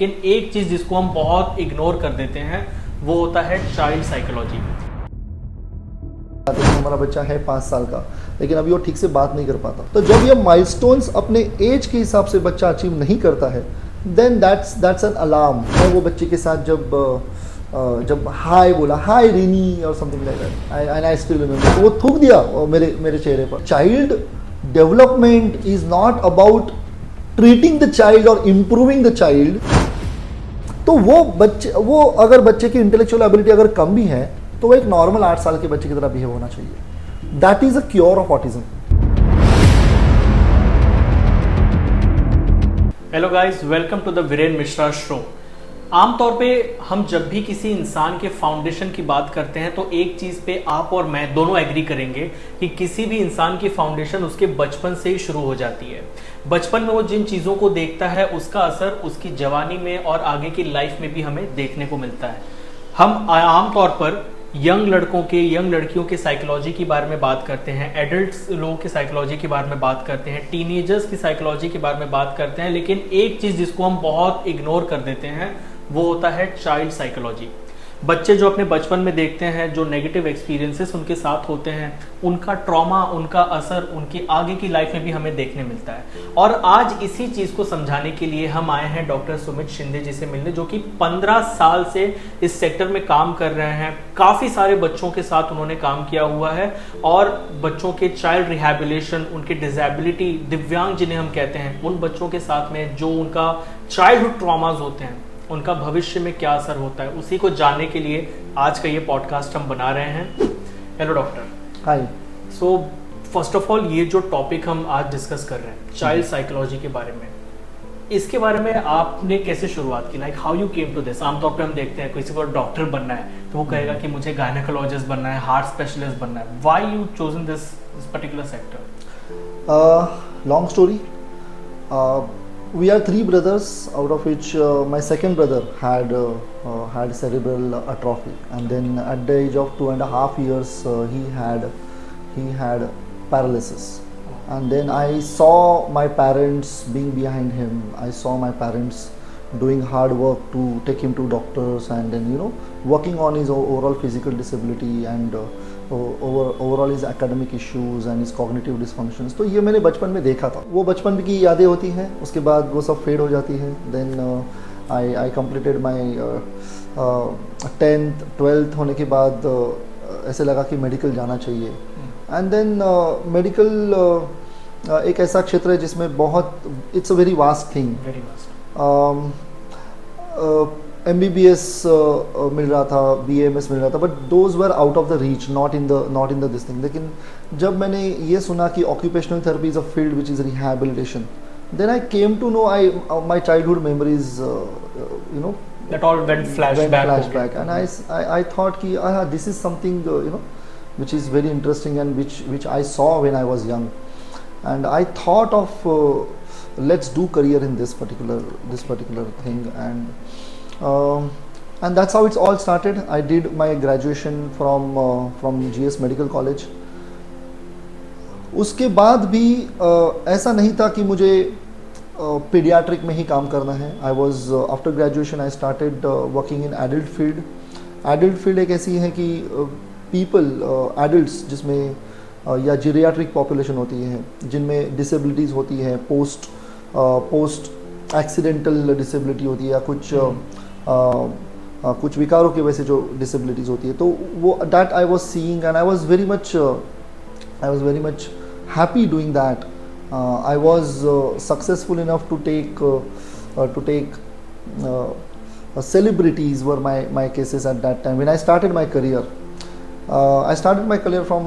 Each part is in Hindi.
लेकिन एक चीज जिसको हम बहुत इग्नोर कर देते हैं वो होता है चाइल्ड साइकोलॉजी। हमारा बच्चा है 5 साल का, लेकिन अभी वो ठीक से बात नहीं कर पाता। तो जब ये माइलस्टोन्स अपने एज के हिसाब से बच्चा अचीव नहीं करता है, देन दैट्स एन अलार्म। मैं वो बच्चे के साथ जब हाय बोला, हाय रिनी और something like that, and I still remember, तो वो थूक दिया मेरे चेहरे पर। Child development is not about treating the child और इम्प्रूविंग द चाइल्ड। तो वो अगर बच्चे की इंटेलेक्चुअल एबिलिटी अगर कम भी है तो वो एक नॉर्मल 8 साल के बच्चे की तरह बिहेव होना चाहिए। That is a cure of autism. Hello guys, welcome to the Viren Mishra show. आमतौर पे हम जब भी किसी इंसान के फाउंडेशन की बात करते हैं तो एक चीज पे आप और मैं दोनों एग्री करेंगे कि किसी भी इंसान की फाउंडेशन उसके बचपन से ही शुरू हो जाती है। बचपन में वो जिन चीजों को देखता है उसका असर उसकी जवानी में और आगे की लाइफ में भी हमें देखने को मिलता है। हम आमतौर पर यंग लड़कों के, यंग लड़कियों के साइकोलॉजी के बारे में बात करते हैं, एडल्ट लोगों की साइकोलॉजी के बारे में बात करते हैं, टीनेजर्स की साइकोलॉजी के बारे में बात करते हैं, लेकिन एक चीज जिसको हम बहुत इग्नोर कर देते हैं वो होता है चाइल्ड साइकोलॉजी। बच्चे जो अपने बचपन में देखते हैं, जो नेगेटिव एक्सपीरियंसेस उनके साथ होते हैं, उनका ट्रॉमा, उनका असर उनकी आगे की लाइफ में भी हमें देखने मिलता है। और आज इसी चीज को समझाने के लिए हम आए हैं डॉक्टर सुमित शिंदे जी से मिलने, जो कि 15 साल से इस सेक्टर में काम कर रहे हैं। काफी सारे बच्चों के साथ उन्होंने काम किया हुआ है और बच्चों के चाइल्ड रिहैबिलिटेशन, उनके डिसेबिलिटी, दिव्यांग जिन्हें हम कहते हैं, उन बच्चों के साथ में जो उनका चाइल्डहुड ट्रॉमाज होते हैं, उनका भविष्य में क्या असर होता है, उसी को जानने के लिए आज का ये पॉडकास्ट हम बना रहे हैं। Hello doctor. Hi. So first of all, ये जो टॉपिक हम आज डिस्कस कर रहे हैं चाइल्ड साइकोलॉजी के बारे में, इसके बारे में आपने कैसे शुरुआत की? Like how you came to this? आमतौर पे हम देखते हैं किसी को डॉक्टर बनना है तो वो कहेगा कि मुझे गायनेकोलॉजिस्ट बनना है, हार्ट स्पेशलिस्ट बनना है। Why you chosen this particular sector? Long story. We are 3 brothers, out of which my second brother had cerebral atrophy, and then at the age of 2.5 years he had paralysis. And then I saw my parents being behind him. I saw my parents doing hard work to take him to doctors, and then working on his overall physical disability and overall his academic issues and his cognitive dysfunctions. तो ये मैंने बचपन में देखा था। वो बचपन की यादें होती हैं, उसके बाद वो सब फेड हो जाती हैं। Then I completed my 10th 12th होने के बाद ऐसे लगा कि मेडिकल जाना चाहिए। And then मेडिकल एक ऐसा क्षेत्र है जिसमें बहुत, it's a very vast thing. Very vast. MBBS मिल रहा था, BAMS मिल रहा था, but those were out of the reach, not in the this thing. लेकिन जब मैंने ये सुना कि occupational therapy is a field which is rehabilitation, then I came to know my childhood memories, that all went flashback, and I thought कि this is something which is very interesting and which I saw when I was young, and I thought of let's do career in this particular thing, and that's how it's all started. I did my graduation from GS Medical College. उसके बाद भी ऐसा नहीं था कि मुझे पीडियाट्रिक में ही काम करना है। I was after graduation I started working in adult field. Adult field एक ऐसी है कि people adults जिसमें या जीरियाट्रिक पॉपुलेशन होती है, जिनमें डिसेबिलिटीज़ होती है, पोस्ट एक्सीडेंटल डिसेबिलिटी होती है, या कुछ विकारों की वजह से जो डिसेबिलिटीज़ होती है, तो वो that I was seeing, and I was very much happy doing that. I was successful enough to take celebrities were my cases at that time when I started my career. I started my career from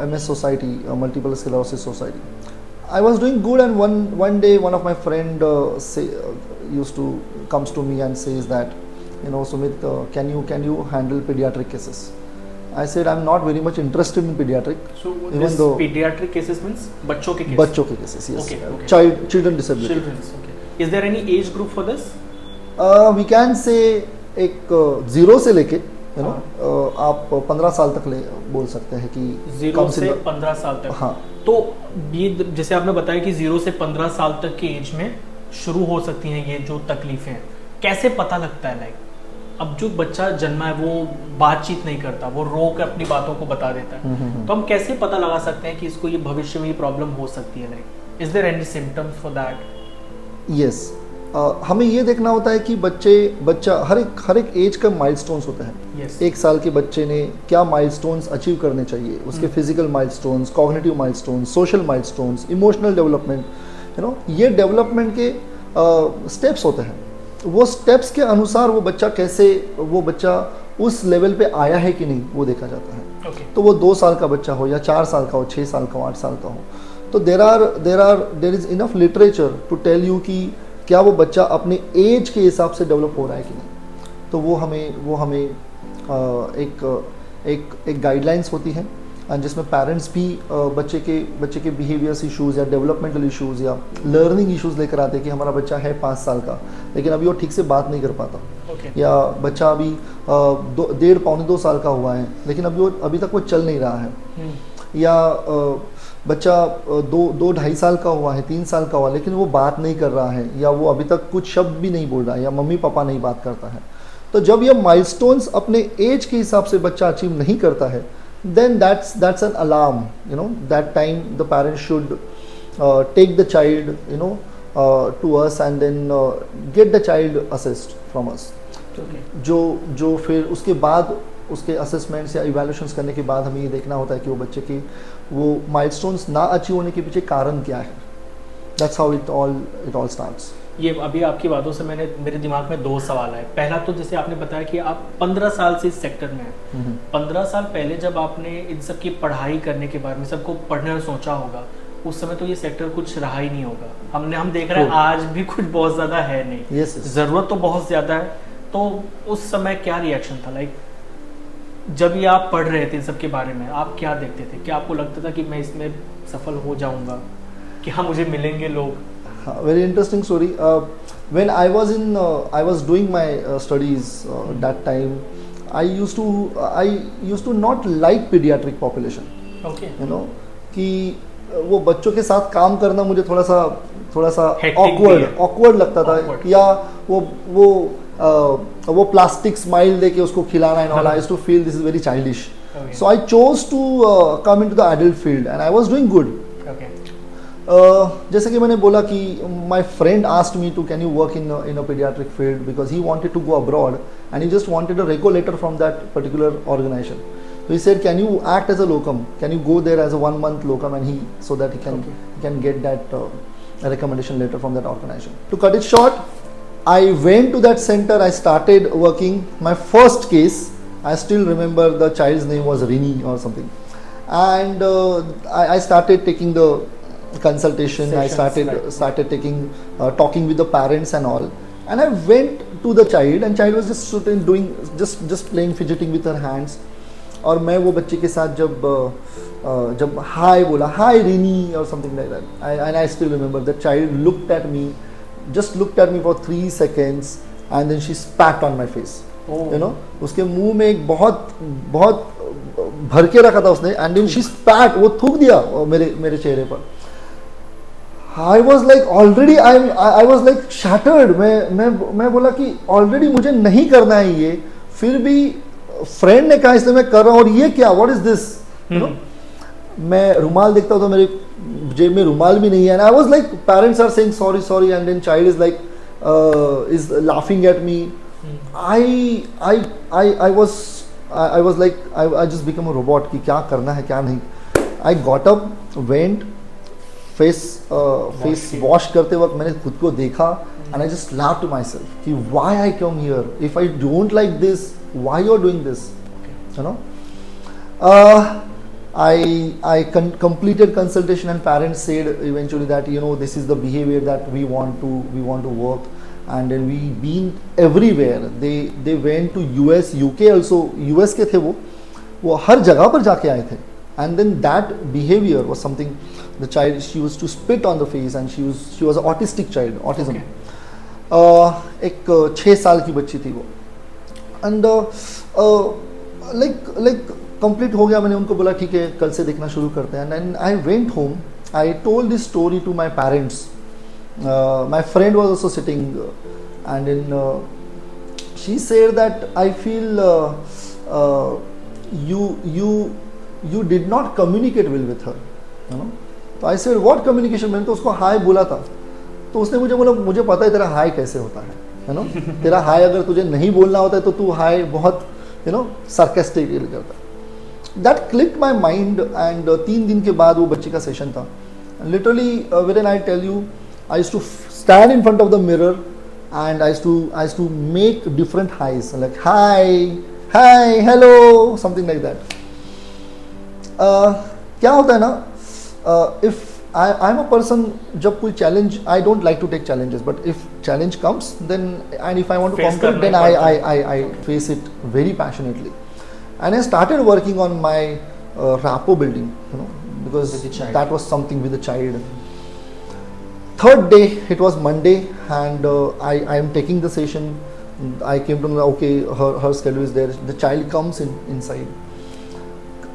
MS Society, Multiple Sclerosis Society. I was doing good, and one day one of my friend comes to me and says that, Sumit, can you handle pediatric cases? I said I'm not very much interested in pediatric. So even though pediatric cases means बच्चों के cases? बच्चों के cases, yes. Okay. Children disability. Children's, okay. Is there any age group for this? We can say एक 0 से लेके आप 15 साल तक बोल सकते हैं कि 0 से 15 साल तक। हाँ। तो ये जैसे आपने बताया कि 0 से 15 साल तक के एज में शुरू हो सकती हैं ये जो तकलीफें हैं, कैसे पता लगता है? लाइक अब जो बच्चा जन्मा है वो बातचीत नहीं करता, वो रो के अपनी बातों को बता देता है, तो हम कैसे पता लगा सकते हैं कि इसको ये भविष्य में ये प्रॉब्लम हो सकती है? Like is there any symptoms for that? Yes, हमें ये देखना होता है कि बच्चा हर एक एज का माइलस्टोन्स होता है. Yes. 1 साल के बच्चे ने क्या माइलस्टोन्स अचीव करने चाहिए, उसके physical milestones, cognitive milestones, social milestones, emotional development, ये डेवलपमेंट के स्टेप्स होते हैं. वो स्टेप्स के अनुसार वो बच्चा उस लेवल पे आया है कि नहीं वो देखा जाता है. Okay. तो वो 2 साल का बच्चा हो या 4 साल का हो, 6 साल का हो, 8 साल का हो, तो there is enough literature to tell you कि क्या वो बच्चा अपने एज के हिसाब से डेवलप हो रहा है कि नहीं. तो वो हमें एक गाइडलाइंस होती है, जिसमें पेरेंट्स भी बच्चे के बिहेवियर्स इश्यूज़ या डेवलपमेंटल इश्यूज़ या लर्निंग इश्यूज़ लेकर आते हैं कि हमारा बच्चा है 5 साल का लेकिन अभी वो ठीक से बात नहीं कर पाता. Okay. या बच्चा अभी 1.5-2 साल का हुआ है लेकिन अभी तक वो चल नहीं रहा है. या बच्चा 2-2.5 साल का हुआ है, 3 साल का हुआ लेकिन वो बात नहीं कर रहा है, या वो अभी तक कुछ शब्द भी नहीं बोल रहा है, या मम्मी पापा नहीं बात करता है. तो जब ये माइलस्टोन्स अपने एज के हिसाब से बच्चा अचीव नहीं करता है, then that's an alarm. That time the parents should take the child to us and then get the child assessed from us. Okay. जो फिर उसके बाद उसके असेसमेंट्स या इवैल्यूएशंस करने के बाद हमें ये देखना होता है कि वो बच्चे के वो माइलस्टोन्स ना अचीव होने के पीछे कारण क्या है. That's how it all starts. ये अभी आपकी बातों से मेरे दिमाग में 2 सवाल आए. पहला तो जैसे आपने बताया कि आप 15 साल से इस सेक्टर में हैं. 15 साल पहले जब आपने इन सब की पढ़ाई करने के बारे में सबको पढ़ने और सोचा होगा, उस समय तो ये सेक्टर कुछ रहा ही नहीं होगा. हम देख रहे हैं आज भी कुछ बहुत ज़्यादा है नहीं. Yes. ज़रूरत तो बहुत ज़्यादा है. तो उस समय क्या रिएक्शन था? लाइक जब ये आप पढ़ रहे थे इन सब के बारे में, आप क्या देखते थे? क्या आपको लगता था कि मैं इसमें सफल हो जाऊंगा, कि हाँ मुझे मिलेंगे लोग? Very interesting story. When I was doing my studies that time, I used to not like pediatric population. Okay. कि वो बच्चों के साथ काम करना मुझे थोड़ा सा Hectic भी है. awkward लगता था. Awkward. या वो प्लास्टिक स्माइल देके उसको खिलाना and all. I used to feel this is very childish. Okay. So I chose to come into the adult field and I was doing good. Okay. जैसे कि मैंने बोला कि my friend asked me to can you work in a pediatric field because he wanted to go abroad and he just wanted a reco letter from that particular organization. So he said, can you act as a locum? Can you go there as a 1-month locum so that he can get that a recommendation letter from that organization. To cut it short, I went to that center. I started working. My first case, I still remember the child's name was Rini or something, and I started taking the consultation. Sessions, I started taking talking with the parents and all, and I went to the child, and child was just sitting doing just playing fidgeting with her hands. और मैं वो बच्चे के साथ जब हाय बोला, हाय रिनी और something like that, and I still remember that child looked at me, just looked at me for 3 seconds and then she spat on my face. उसके मुंह में एक बहुत भर के रखा था उसने, and then she spat, वो थूक दिया मेरे चेहरे पर. I was like already I was like shattered. मैं बोला कि ऑलरेडी मुझे नहीं करना है ये, फिर भी फ्रेंड ने कहा इसलिए मैं कर रहा हूँ, और ये क्या, व्हाट इज दिस. मैं रुमाल देखता हूँ तो मेरे जेब में रुमाल भी नहीं है, and I was like parents are saying sorry and then child is like is laughing at me. I was like I just become a robot कि क्या करना है क्या नहीं. I got up, went, face wash करते वक्त मैंने खुद को देखा, and I just laughed to myself कि why I come here, if I don't like this, why you're doing this, I completed consultation and parents said eventually that this is the behavior that we want to work, and then we been everywhere. They went to US, UK also. US के थे वो हर जगह पर जाके आए थे, and then that behavior was something. The child, she used to spit on the face, and she was an autistic child, autism. एक 6 साल की बच्ची थी वो, and like कंप्लीट हो गया. मैंने उनको बोला ठीक है कल से देखना शुरू करते हैं, and I went home. I told this story to my parents. My friend was also sitting, and in she said that I feel you did not communicate well with her, you know. तो I said what communication, मैंने तो उसको हाय बोला था, तो उसने मुझे बोला मुझे पता है तेरा हाय कैसे होता है, you know. तेरा हाय अगर तुझे नहीं बोलना होता है तो तू हाय बहुत, you know, sarcastically करता है. That clicked my mind, and 3 दिन के बाद वो बच्चे का सेशन था. Literally, when I tell you, I used to stand in front of the mirror and I used to make different highs, like hi, hello, something like that. क्या होता है ना, if I'm a person, जब कोई challenge, I don't like to take challenges, but if challenge comes, then and if I want to conquer it, then I face it very passionately. And I started working on my rapport building, you know, because that was something with the child. Third day, it was Monday, and I am taking the session. I came to know, okay, her schedule is there. The child comes inside.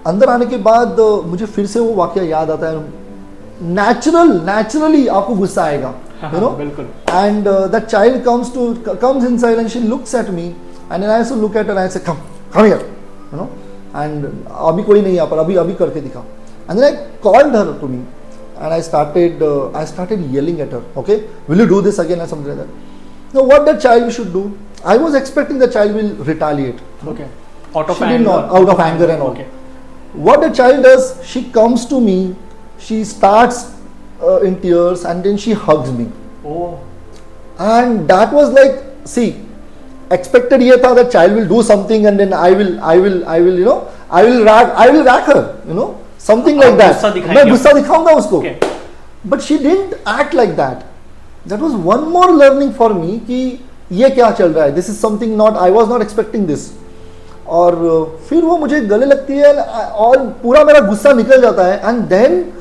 अंदर आने के बाद मुझे फिर से वो वाकया याद आता है. Naturally आपको गुस्सा आएगा, you know. बिल्कुल. And that child comes inside and she looks at me, and then I also look at her and I say, come here, you know. And अभी कोई नहीं यहाँ पर, अभी करके दिखा. And then I called her to me. And I started yelling at her. Okay, will you do this again or something like that? Now, what that child should do? I was expecting the child will retaliate. Okay, out of she anger. Did not, out of anger and all. Okay. What the child does? She comes to me. She starts in tears, and then she hugs me. Oh. And that was like, see, expected ये था that child will do something, and then I will, you know, I will rack her, you know. Something like that. मैं गुस्सा दिखाऊंगा उसको. But she didn't act like that. That was one more learning for me कि ये क्या चल रहा है. This is something not, I was not expecting this. और फिर वो मुझे गले लगती है और पूरा मेरा गुस्सा निकल जाता है. And then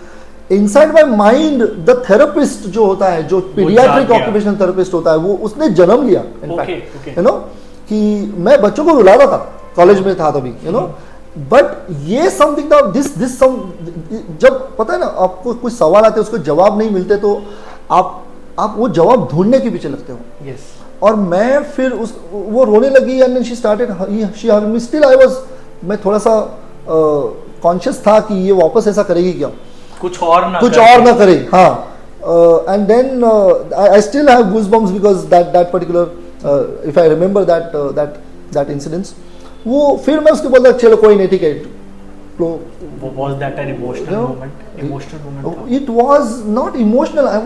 inside my mind, the therapist जो होता है, जो pediatric occupational therapist होता है, वो उसने जन्म लिया. In fact, you know, कि मैं बच्चों को रुलाता था, कॉलेज में था तभी, you know. बट ये समथिंग था, दिस सम, जब पता है ना आपको कुछ सवाल आते हैं उसको जवाब नहीं मिलते तो आप वो जवाब ढूंढने के पीछे लगते हो. yes. और मैं फिर वो रोने लगी and she started, she hug me. Still I was, मैं थोड़ा सा कॉन्शियस था कि ये वापस ऐसा करेगी क्या, कुछ और ना करे. हाँ. And then I still have goosebumps because that particular, if I remember that incidence. वो फिर मैं उसके बोलता चलो कोई नहीं, ठीक है. Was that an emotional moment? It was not emotional. I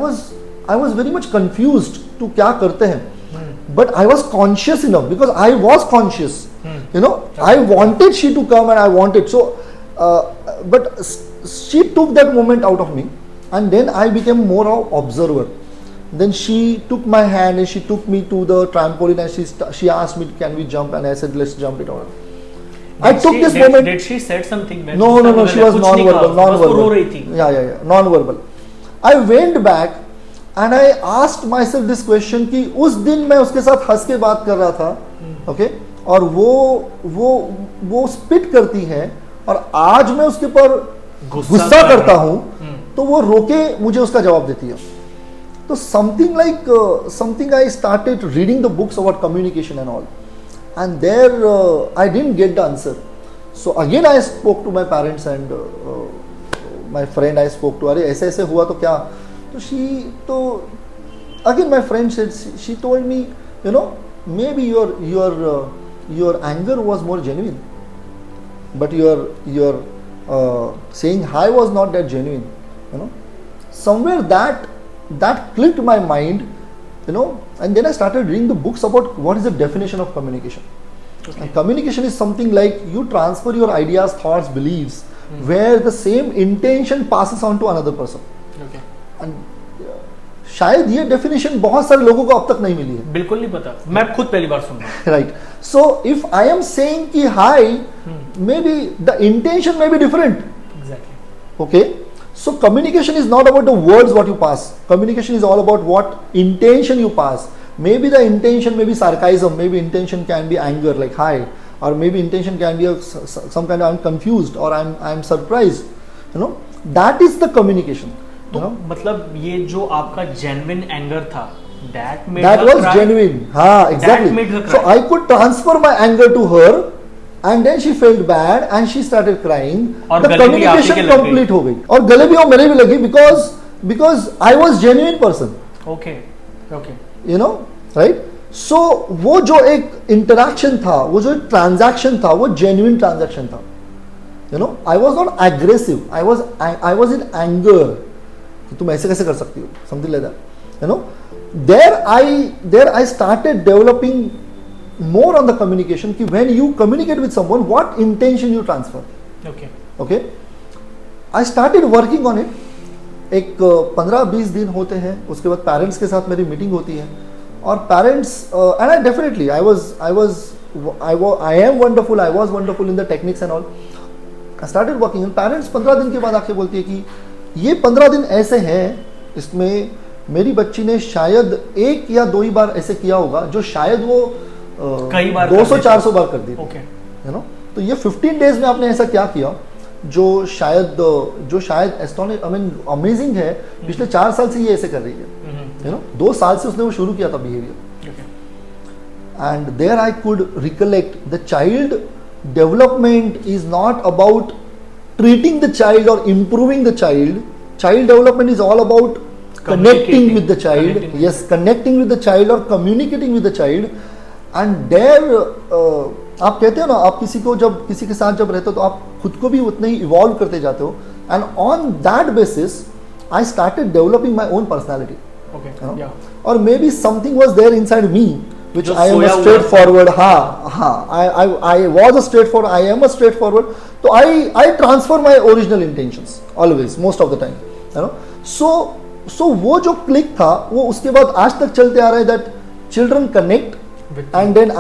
was very much confused to क्या करते हैं. But I was conscious enough because I was conscious. You know, I wanted she to come and I wanted so. But she took that moment out of me, and then I became more of observer. Then she took my hand and she took me to the trampoline and she asked me, can we jump? And I said, let's jump it out. I took this moment. Did she said something? No. She was non-verbal. Yeah. Non-verbal. I went back and I asked myself this question कि उस दिन मैं उसके साथ हंस के बात कर रहा था, okay? और वो स्पिट करती है और आज मैं उसके ऊपर गुस्सा करता हूँ तो वो रोके मुझे उसका जवाब देती है. So something I started reading the books about communication and all, and there I didn't get the answer. So again I spoke to my parents and my friend I spoke to. अरे ऐसे हुआ तो क्या? तो again my friend said, she told me, you know, maybe your anger was more genuine, but your saying hi was not that genuine. You know, somewhere that clicked my mind, you know, and then I started reading the books about what is the definition of communication. Okay. And communication is something like you transfer your ideas, thoughts, beliefs, where the same intention passes on to another person. Okay. And शायद ये डेफिनेशन बहुत सारे लोगों को अब तक नहीं मिली है. बिल्कुल नहीं पता, मैं खुद पहली बार सुन रहा हूँ. Right. So if I am saying कि hi, may be the intention may be different. Exactly. Okay. So communication is not about the words what you pass. Communication is all about what intention you pass. Maybe the intention may be sarcasm, maybe intention can be anger like hi, or maybe intention can be some kind of I'm confused or I'm surprised. You know, that is the communication. तो मतलब ये जो आपका जेन्युइन एंगर था That made That her was cry. genuine. हाँ, exactly. made her So cry. I could transfer my anger to her, and then she felt bad and she started crying. और The गले भी आप ही के communication लग गई। complete हो गई और गले भी और मेरे भी लगी because I was genuine person. Okay. Okay. You know, right? So वो जो एक interaction था, वो जो एक transaction था, वो genuine transaction था. You know, I was not aggressive. I was in anger. कि तुम ऐसे कैसे कर सकती हो? Something like that. You know, there I started developing more on the communication. कि when you communicate with someone, what intention you transfer. Okay. Okay. I started working on it. एक 15-20 दिन होते हैं, उसके बाद पेरेंट्स के साथ मेरी मीटिंग होती है और parents and I definitely I am wonderful, I was wonderful in the techniques and all. I started working and parents 15 दिन के बाद आके बोलती है कि ये 15 दिन ऐसे हैं, इसमें मेरी बच्ची ने शायद एक या दो ही बार ऐसे किया होगा जो शायद वो कई बार 200-400 बार कर दी. Okay. यू नो, तो ये 15 डेज में आपने ऐसा क्या किया जो शायद अमेजिंग है. पिछले 4 साल से ये ऐसे कर रही है. यू नो, 2 साल से उसने वो शुरू किया था behaviour. And there I could recollect the child development is not about treating the child or improving the child. Child development is all about connecting with the child. Yes, connecting with the child or communicating with the child. And there आप कहते हो ना, आप किसी के साथ जब रहते हो तो आप खुद को भी उतने ही इवॉल्व करते जाते हो. And on that basis I started developing my own personality. और maybe something was there inside me which I am a straightforward. I was a straightforward. I am a straightforward. So I transfer my original intentions always, most of the time. You know. So वो जो click था, वो उसके बाद आज तक चलते आ रहा है that children connect, and then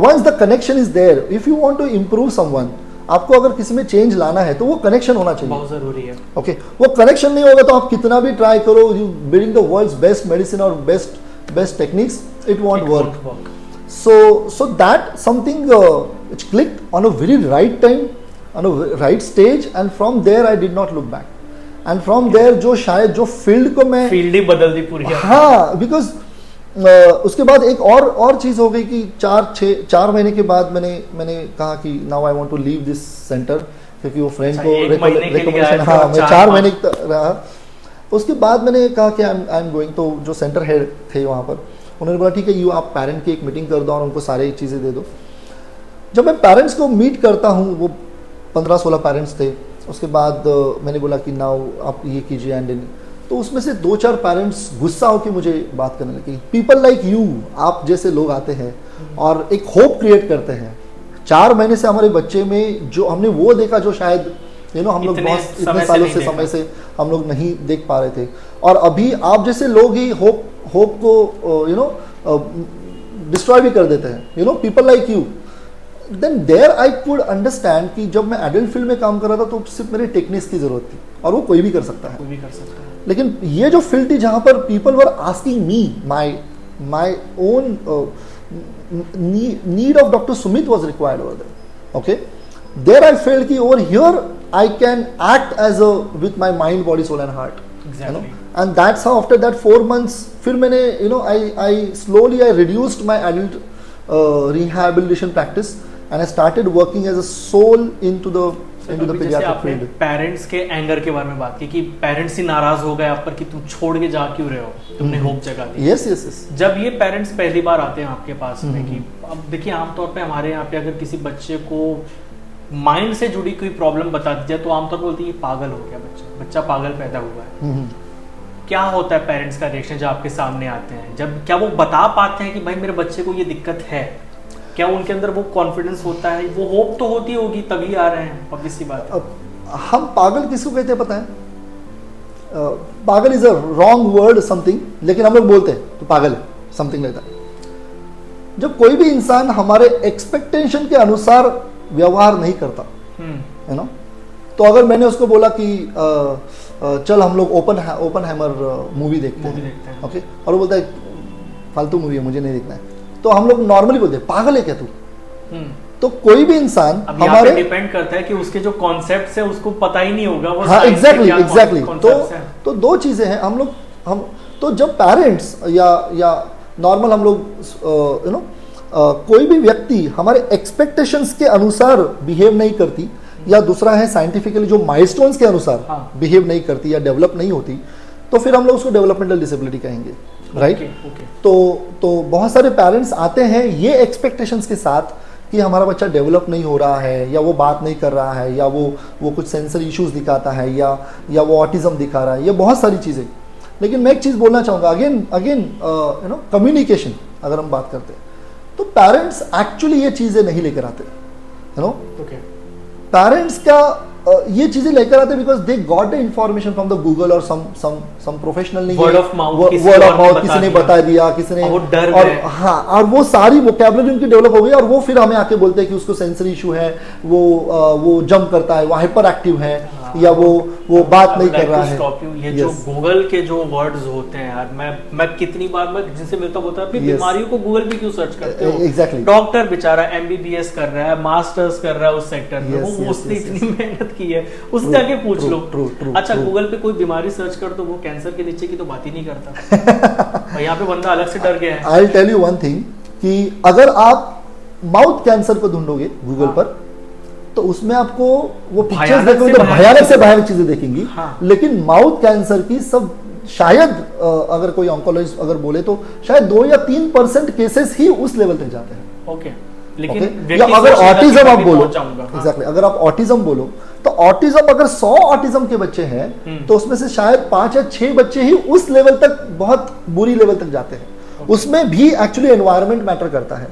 once the connection is there, if you want to improve someone, आपको अगर किसी में चेंज लाना है तो वो कनेक्शन होना चाहिए. बहुत जरूरी है. ओके, वो कनेक्शन नहीं होगा तो आप कितना भी ट्राई करो, you building the world's best medicine और best techniques, it won't work. So that something which clicked on a very right time, on a right stage, and from there I did not look back. And from there जो शायद जो फील्ड को मैं फील्ड ही बदल दी पूरी. हाँ, बिकॉज उसके बाद एक और चीज हो गई कि 4 महीने के बाद मैंने कहा कि now I want to leave this centre, क्योंकि वो फ्रेंड को रिकमेंडेशन. हाँ, मैं 4 महीने रहा. उसके बाद मैंने कहा कि आई एम गोइंग. तो जो सेंटर हेड थे वहाँ पर, उन्होंने बोला ठीक है, आप पेरेंट की एक मीटिंग कर दो और उनको सारी चीज़ें दे दो. जब मैं पेरेंट्स को मीट करता हूँ, वो 15-16 पेरेंट्स थे. उसके बाद मैंने बोला कि नाउ आप ये कीजिए एंड तो उसमें से 2-4 पेरेंट्स गुस्सा होकर मुझे बात करने लगे. पीपल लाइक यू, आप जैसे लोग आते हैं और एक होप क्रिएट करते हैं. 4 महीने से हमारे बच्चे में जो हमने वो देखा जो शायद हम लोग बहुत इतने सालों से समय से हम लोग नहीं देख पा रहे थे, और अभी आप जैसे लोग ही होप को डिस्ट्रॉय भी कर देते हैं. People like you. Then there I could understand कि जब मैं एडल्ट फील्ड में काम कर रहा था तो सिर्फ मेरे टेक्निक्स की जरूरत थी और वो कोई भी कर सकता है. लेकिन ये जो फील्ड थी जहां पर people were asking me my own need of doctor Sumit was required over there. Okay, there I felt कि over here I can act as with my mind, body, soul and heart. Exactly. And that's how after that 4 months, फिर मैंने I slowly reduced my adult rehabilitation practice and I started working as a soul into the pediatric field. Parents के एंगर के बारे में बात की कि पेरेंट्स ही नाराज हो गए आप पर कि तुम छोड़ के जा क्यों रहे हो, तुमने होप जगा दी. Yes. जब ये पेरेंट्स पहली बार आते हैं आपके पास में कि अब देखिए आमतौर पे हमारे यहाँ पे अगर किसी बच्चे को माइंड से जुड़ी कोई प्रॉब्लम बता दी जाए तो आमतौर पर बोलती है पागल हो गया बच्चा पागल पैदा हुआ है. क्या होता है पेरेंट्स का रिएक्शन जब आपके सामने आते हैं? जब क्या वो बता पाते हैं कि भाई मेरे बच्चे को ये दिक्कत है? क्या उनके अंदर वो कॉन्फिडेंस होता है? वो होप तो होती होगी तभी आ रहे हैं, ऑब्वियस सी बात है. हम पागल किसको कहते हैं पता है? पागल is a wrong word something, लेकिन हम लोग बोलते हैं तो पागल है, समथिंग लाइक दैट. जब कोई भी इंसान हमारे एक्सपेक्टेशन के अनुसार व्यवहार नहीं करता है ना, तो अगर मैंने उसको बोला कि चल हम लोग ओपन हैमर मूवी देखते हैं, ओके, और वो बोलता है फालतू मूवी है मुझे नहीं देखना है, तो हम लोग नॉर्मली बोलते हैं पागल है क्या तू. तो कोई भी इंसान हमारे डिपेंड करता है कि उसके जो कॉन्सेप्ट्स है उसको पता ही नहीं होगा वो. हाँ, एग्जैक्टली. तो 2 चीजें हैं. हम तो जब पेरेंट्स या नॉर्मल हम लोग कोई भी व्यक्ति हमारे एक्सपेक्टेशंस के अनुसार बिहेव नहीं करती, या दूसरा है साइंटिफिकली जो माइलस्टोन्स के अनुसार बिहेव नहीं करती या डेवलप नहीं होती, तो फिर हम लोग उसको डेवलपमेंटल डिसेबिलिटी कहेंगे, राइट? तो बहुत सारे पेरेंट्स आते हैं ये एक्सपेक्टेशंस के साथ कि हमारा बच्चा डेवलप नहीं हो रहा है, या वो बात नहीं कर रहा है, या वो कुछ सेंसर इश्यूज दिखाता है, या वो ऑटिज्म दिखा रहा है, ये बहुत सारी चीज़ें। लेकिन मैं एक चीज़ बोलना चाहूँगा, अगेन कम्युनिकेशन अगर हम बात करते हैं तो पेरेंट्स एक्चुअली ये चीज़ें नहीं लेकर आते, पेरेंट्स का ये चीजें लेकर आते because they got the information from the Google और सम प्रोफेशनल नहीं, वर्ड ऑफ माउथ किसी ने बता दिया, किसी ने, और हाँ, और वो सारी वोकैबुलरी उनकी डेवलप हो गई, और वो फिर हमें आके बोलते हैं कि उसको सेंसरी इशू है, वो जंप करता है, वो हाइपर एक्टिव है, या वो बात नहीं कर रहा है। ये जो गूगल के जो वर्ड्स होते हैं यार, मैं कितनी बार मैं जिनसे मिलता होता है, बीमारियों को गूगल पे क्यों सर्च करते हो? एग्जैक्टली। डॉक्टर बेचारा MBBS कर रहा है, मास्टर्स कर रहा है उस सेक्टर में, वो उसने इतनी मेहनत की है, उससे जाके पूछ लो। अच्छा, गूगल पे कोई बीमारी सर्च कर तो वो कैंसर के नीचे की तो बात ही नहीं करता। यहाँ पे बंदा अलग से डर गया है। I will tell you one thing कि अगर आप माउथ कैंसर को ढूंढोगे गूगल पर, तो उसमें आपको वो पिक्चर्स देखोगे तो भयानक से भयानक चीजें देखेंगी। लेकिन माउथ कैंसर की सब शायद अगर कोई ऑन्कोलॉजिस्ट अगर बोले तो शायद 2 या 3% केसेस ही उस लेवल तक जाते हैं। ओके, लेकिन या अगर ऑटिज्म आप बोलो, एग्जैक्टली, अगर आप ऑटिज्म बोलो तो ऑटिज्म अगर 100 ऑटिज्म के बच्चे हैं तो उसमें से शायद 5 या 6 बच्चे ही उस लेवल तक, बहुत बुरी लेवल तक जाते हैं। उसमें भी एक्चुअली एनवायरनमेंट मैटर करता है।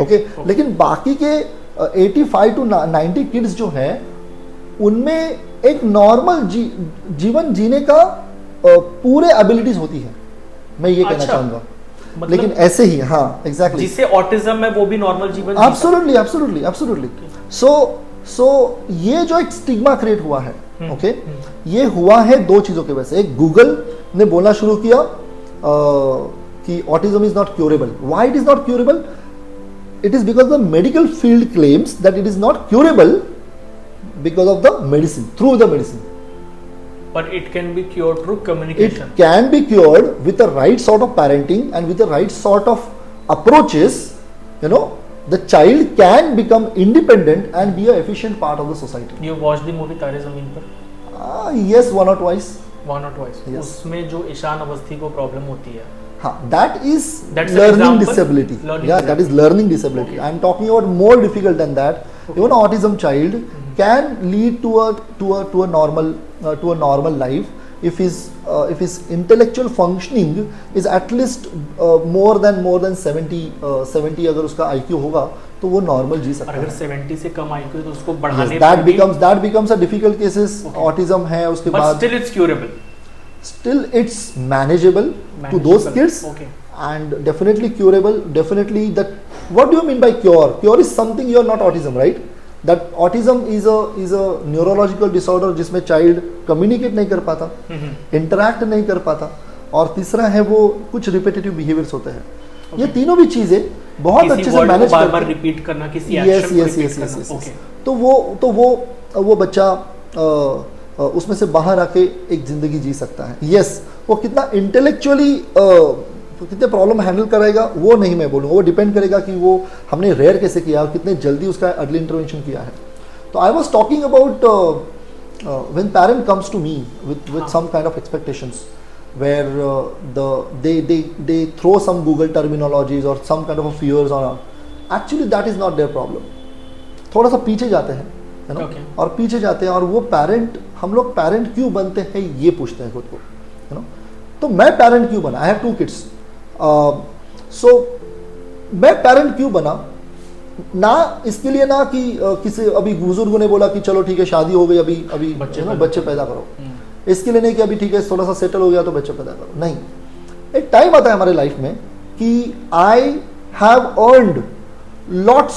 ओके, लेकिन बाकी के 85 to 90 किड्स जो हैं उनमें एक नॉर्मल जीवन जीने का पूरे एबिलिटीज होती है, मैं ये कहना चाहूंगा। मतलब लेकिन ऐसे ही, हाँ एग्जैक्टली, जिससे ऑटिज्म है वो भी नॉर्मल जीवन, एब्सोल्युटली। सो ये जो एक स्टिग्मा क्रिएट हुआ है, ओके, ये हुआ है 2 चीजों की वजह से। एक, गूगल ने बोलना शुरू किया कि autism is not curable. Why it is not curable? It is because the medical field claims that it is not curable because of the medicine, through the medicine. But it can be cured through communication. It can be cured with the right sort of parenting and with the right sort of approaches. The child can become independent and be an efficient part of the society. You watched the movie तारे ज़मीन पर? Yes, one or twice. Yes. उसमें जो ईशान अवस्थी को प्रॉब्लम होती है, that is learning disability. That is learning disability. I am talking about more difficult than that. Even autism child can lead to a normal life if his intellectual functioning is at least more than 70 अगर उसका IQ होगा तो वो नॉर्मल जी सकता है। अगर 70 से कम IQ है तो उसको बढ़ाने that becomes a difficult cases. Autism है उसके बाद, still it's curable. Still it's manageable to those kids. Okay. And definitely curable. Definitely that. What do you mean by cure? Cure is something you are not autism, right? That autism is a neurological disorder जिसमें child communicate नहीं कर पाता, interact नहीं कर पाता, और तीसरा है वो कुछ repetitive behaviors होते हैं। ये तीनों भी चीजें बहुत अच्छे से मैनेज करते हैं। बार-बार रिपीट करना किसी एक्शन को रिपीट करना। तो वो बच्चा उसमें से बाहर आके एक जिंदगी जी सकता है। यस, वो कितना इंटेलेक्चुअली कितने प्रॉब्लम हैंडल करेगा वो नहीं मैं बोलूँगा, वो डिपेंड करेगा कि वो हमने रेयर कैसे किया और कितने जल्दी उसका अर्ली इंटरवेंशन किया है। तो I was talking about when parent comes to me with some kind of expectations where they throw some Google terminologies or some kind of a fears on. Actually that is not their problem. थोड़ा सा पीछे जाते हैं, है ना, और पीछे जाते हैं, और वो पेरेंट, हम लोग पेरेंट क्यों बनते हैं ये पूछते हैं खुद को, है ना। तो मैं पेरेंट क्यों बना? I have 2 kids. सो मैं पेरेंट क्यों बना? ना इसके लिए ना कि किसी अभी बुजुर्गों ने बोला कि चलो ठीक है शादी हो गई, अभी बच्चे पैदा करो, इसके लिए नहीं कि अभी ठीक है थोड़ा सा सेटल हो गया तो बच्चे पैदा करो। नहीं, एक टाइम आता है हमारे लाइफ में कि I have earned lots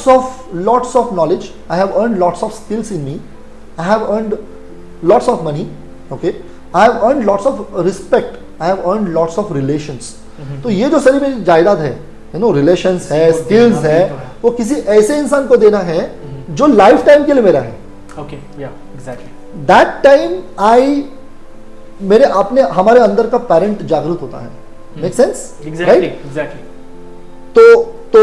of knowledge, I have earned lots of skills in me, I have earned lots of money, okay, I have earned lots of respect, I have earned lots of relations. तो ये जो सारी मेरी जायदाद है, रिलेशंस है, स्किल्स है, वो किसी ऐसे इंसान को देना है जो लाइफ टाइम के लिए मेरा है। ओके, या एग्जैक्टली दैट टाइम हमारे अंदर का पेरेंट जागरूक होता है। Make sense? एग्जैक्टली। तो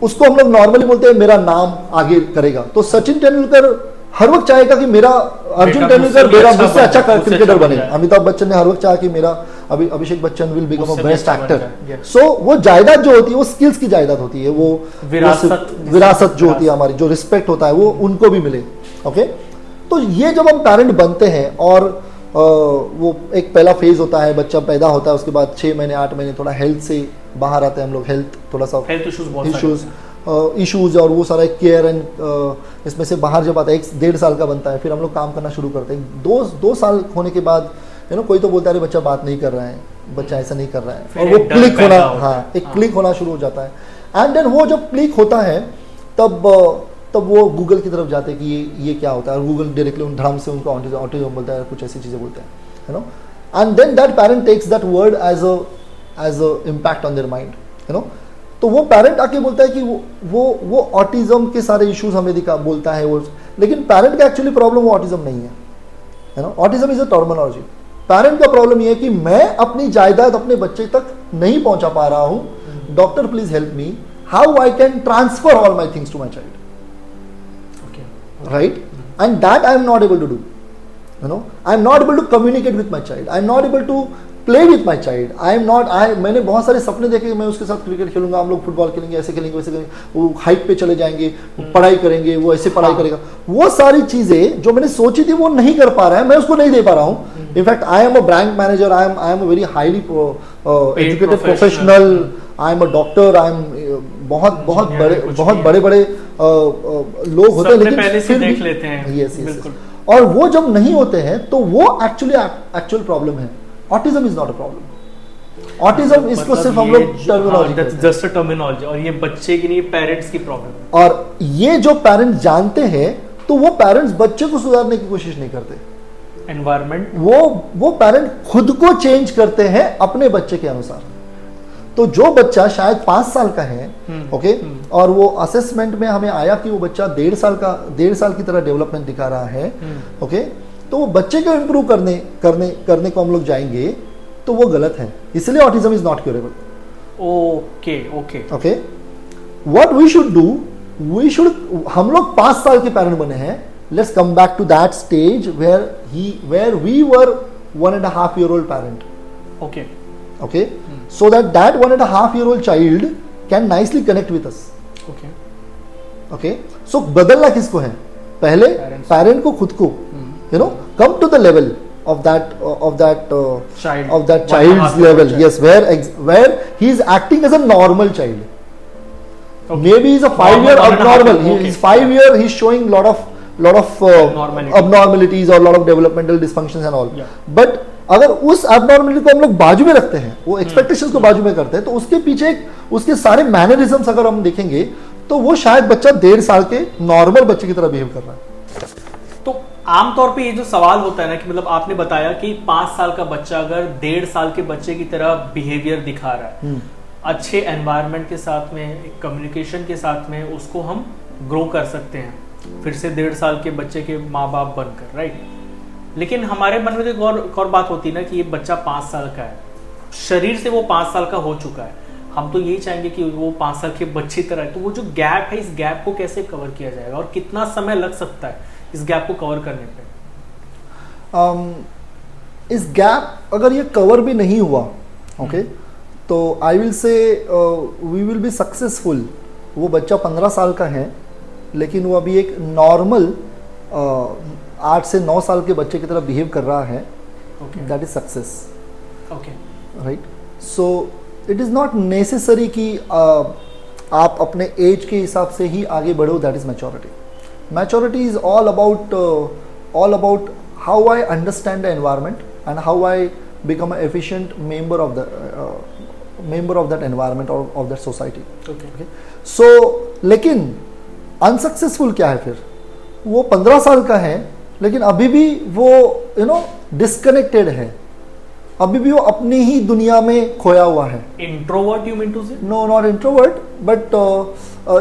उसको हम लोग नॉर्मली बोलते हैं मेरा नाम आगे करेगा। तो सचिन तेंदुलकर हर वक्त चाहेगा कि मेरा अर्जुन तेंदुलकर मेरा मुझसे अच्छा क्रिकेटर बने। अमिताभ बच्चन ने हर वक्त चाहा कि मेरा Abhishek Bachchan will become a best actor. So वो जायदाद जो होती है वो स्किल्स की जायदाद होती है, वो विरासत जो होती है हमारी, जो रिस्पेक्ट होता है वो उनको भी मिले। ओके, तो ये जब हम पेरेंट बनते हैं और वो एक पहला फेज होता है, बच्चा पैदा होता है, उसके बाद 6 महीने 8 महीने थोड़ा हेल्थ से बाहर आते हैं हम लोग, हेल्थ थोड़ा सा इश्यूज और वो सारा केयर एंड इसमें से बाहर जब आता है 1-1.5 साल का बनता है, फिर हम लोग काम करना शुरू करते हैं। 2 साल होने के बाद कोई तो बोलता है अरे बच्चा बात नहीं कर रहा है, बच्चा ऐसा नहीं कर रहा है, और वो क्लिक होना, हाँ एक क्लिक होना शुरू हो जाता है। एंड देन वो जब क्लिक होता है तब वो गूगल की तरफ जाते हैं कि ये क्या होता है, और गूगल डायरेक्टली उन धर्म से उनको ऑटिज्म बोलता है, कुछ ऐसी चीज़ें बोलते हैं, and then that parent takes that word as a impact on their mind, तो वो पेरेंट आके बोलता है कि वो ऑटिज्म के सारे इश्यूज हमें बोलता है वो, लेकिन पेरेंट का एक्चुअली प्रॉब्लम वो ऑटिज्म नहीं है, autism is a terminology. Parent का प्रॉब्लम ये है कि मैं अपनी जायदाद अपने बच्चे तक नहीं पहुंचा पा रहा हूं, doctor please help me, how I can transfer all my things to my child, right? And that I am not able to do. I am not able to communicate with my child. I am not able to play with my child. मैंने बहुत सारे सपने देखे, मैं उसके साथ क्रिकेट खेलूंगा, हम लोग फुटबॉल खेलेंगे, ऐसे खेलेंगे वैसे खेलेंगे, वो हाइट पे चले जाएंगे, वो पढ़ाई करेंगे, वो ऐसे पढ़ाई करेगा, वो सारी चीजें जो मैंने सोची थी वो नहीं कर पा रहा है, मैं उसको नहीं दे पा रहा हूँ। In fact I am a bank manager, I am a very highly educated professional, I am a doctor, I am बहुत बड़े लोग होते हैं, लेकिन फिर देख लेते हैं। यस, और वो जब नहीं होते हैं तो वो एक्चुअल प्रॉब्लम है। Autism is not a problem, autism इसको सिर्फ हम लोग टर्मिनोलॉजी, और ये बच्चे की नहीं, पेरेंट्स की प्रॉब्लम। और ये जो पेरेंट्स जानते हैं तो वो पेरेंट्स बच्चे को सुधारने की कोशिश नहीं करते, एनवायरमेंट वो पेरेंट खुद को चेंज करते हैं अपने बच्चे के अनुसार। तो जो बच्चा शायद 5 साल का है, ओके, और वो असेसमेंट में हमें आया कि वो बच्चा 1.5 साल की तरह डेवलपमेंट दिखा रहा है, ओके, तो वो बच्चे को इम्प्रूव करने को हम लोग जाएंगे तो वो गलत है, इसलिए autism is not curable. Okay, what we should do, हम लोग 5 साल के पेरेंट बने हैं, let's come back to that stage where we were 1.5 year old parent, okay, so that 1.5 year old child can nicely connect with us, okay, so बदलना किसको है, पहले पेरेंट को, खुद को, come to the level of that child's level, yes, where he is acting as a normal child. Maybe he's a 5-year abnormal, he's 5 year, he's showing lot of abnormalities or lot of developmental dysfunctions and all, but अगर उस एबनॉर्मलिटी को हम लोग बाजू में रखते हैं, वो एक्सपेक्टेशंस को बाजू में करते हैं, तो उसके पीछे उसके सारे मैनरिज्म्स अगर हम देखेंगे तो वो शायद बच्चा 1.5 साल के नॉर्मल बच्चे की तरह बिहेव कर रहा है। तो आमतौर पे ये जो सवाल होता है ना कि मतलब आपने बताया कि 5 साल का बच्चा अगर 1.5 साल के बच्चे की तरह बिहेवियर दिखा रहा है, अच्छे एनवायरनमेंट के साथ में, कम्युनिकेशन के साथ में उसको हम ग्रो कर सकते हैं, फिर से 1.5 साल के बच्चे के माँ बाप बनकर, राइट? लेकिन हमारे मन में तो एक और बात होती है ना कि ये बच्चा 5 साल का है, शरीर से वो 5 साल का हो चुका है, हम तो यही चाहेंगे कि वो 5 साल के बच्चे तरह है, तो वो जो गैप है, इस गैप को कैसे कवर किया जाएगा और कितना समय लग सकता है इस गैप को कवर करने पे? इस गैप अगर ये कवर भी नहीं हुआ, ओके, तो I will say we will be successful. वो बच्चा 15 साल का है लेकिन वो अभी एक नॉर्मल 8 से 9 साल के बच्चे की तरह बिहेव कर रहा है, that is success, right? So it is not necessary कि आप अपने एज के हिसाब से ही आगे बढ़ो, that is maturity. Maturity is all about how I understand the environment and how I become an efficient member of that environment or of that society. Okay. So लेकिन अनसक्सेसफुल क्या है फिर? वो 15 साल का है लेकिन अभी भी वो डिस्कनेक्टेड है, अभी भी वो अपनी ही दुनिया में खोया हुआ है। Introvert you mean to say? No, not introvert, but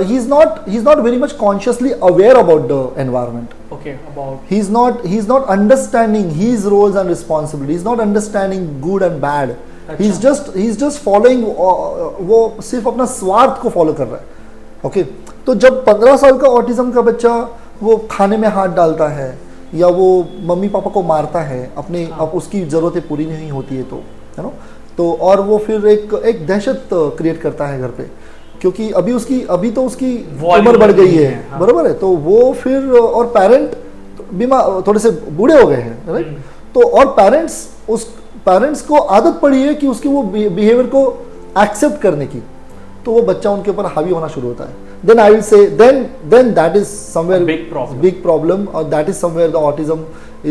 he's not very much consciously aware about the environment. Okay, about he's not understanding his roles and responsibilities. He's not understanding good and bad. He is just following, वो सिर्फ अपना स्वार्थ को फॉलो कर रहा है। ओके, तो जब 15 साल का ऑटिज्म का बच्चा वो खाने में हाथ डालता है या वो मम्मी पापा को मारता है अपने, अब उसकी ज़रूरतें पूरी नहीं होती है तो, है ना, तो और वो फिर एक दहशत क्रिएट करता है घर पे, क्योंकि अभी तो उसकी उम्र बढ़ गई है, हाँ। बराबर है, तो वो फिर और पेरेंट बीमार, थोड़े से बूढ़े हो गए हैं, राइट, तो और पेरेंट्स को आदत पड़ी है कि उसकी वो बिहेवियर को एक्सेप्ट करने की, तो वो बच्चा उनके ऊपर हावी होना शुरू होता है। Then I will say, then that is somewhere big problem, or that is somewhere the autism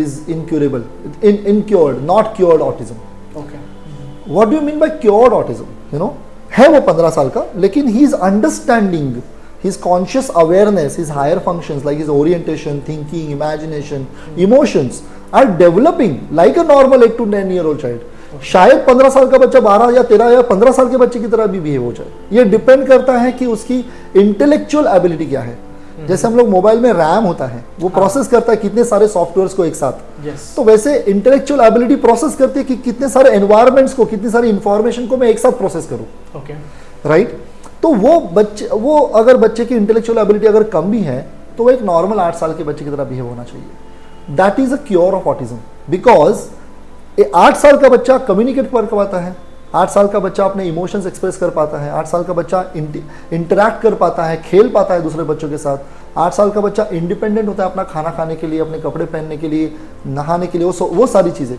is incurable, incured, not cured autism. Okay. What do you mean by cured autism? You know, है वो 15 साल का, लेकिन he is understanding, his conscious awareness, his higher functions like his orientation, thinking, imagination, emotions are developing like a normal 8 to 10-year-old child. शायद 15 साल का बच्चा 12 या 13 या 15 साल के बच्चे की तरह भी बिहेव हो जाए। ये डिपेंड करता है कि उसकी इंटेलेक्चुअल एबिलिटी क्या है। जैसे हम लोग मोबाइल में रैम होता है, वो प्रोसेस करता है कितने सारे सॉफ्टवेयर्स को एक साथ, तो वैसे इंटेलेक्चुअल एबिलिटी प्रोसेस करती है कि कितने सारे एनवायरमेंट्स को, कितनी सारी इंफॉर्मेशन को मैं एक साथ प्रोसेस करूं। राइट, तो वो अगर बच्चे की इंटेलेक्चुअल एबिलिटी अगर कम भी है तो वो एक नॉर्मल 8 साल के बच्चे की तरह बिहेव होना चाहिए। That is a cure of autism, because 8 साल का बच्चा कम्युनिकेट कर पाता है, 8 साल का बच्चा अपने इमोशंस एक्सप्रेस कर पाता है, 8 साल का बच्चा इंटरैक्ट कर पाता है, खेल पाता है दूसरे बच्चों के साथ, 8 साल का बच्चा इंडिपेंडेंट होता है अपना खाना खाने के लिए, अपने कपड़े पहनने के लिए, नहाने के लिए, वो सारी चीज़ें।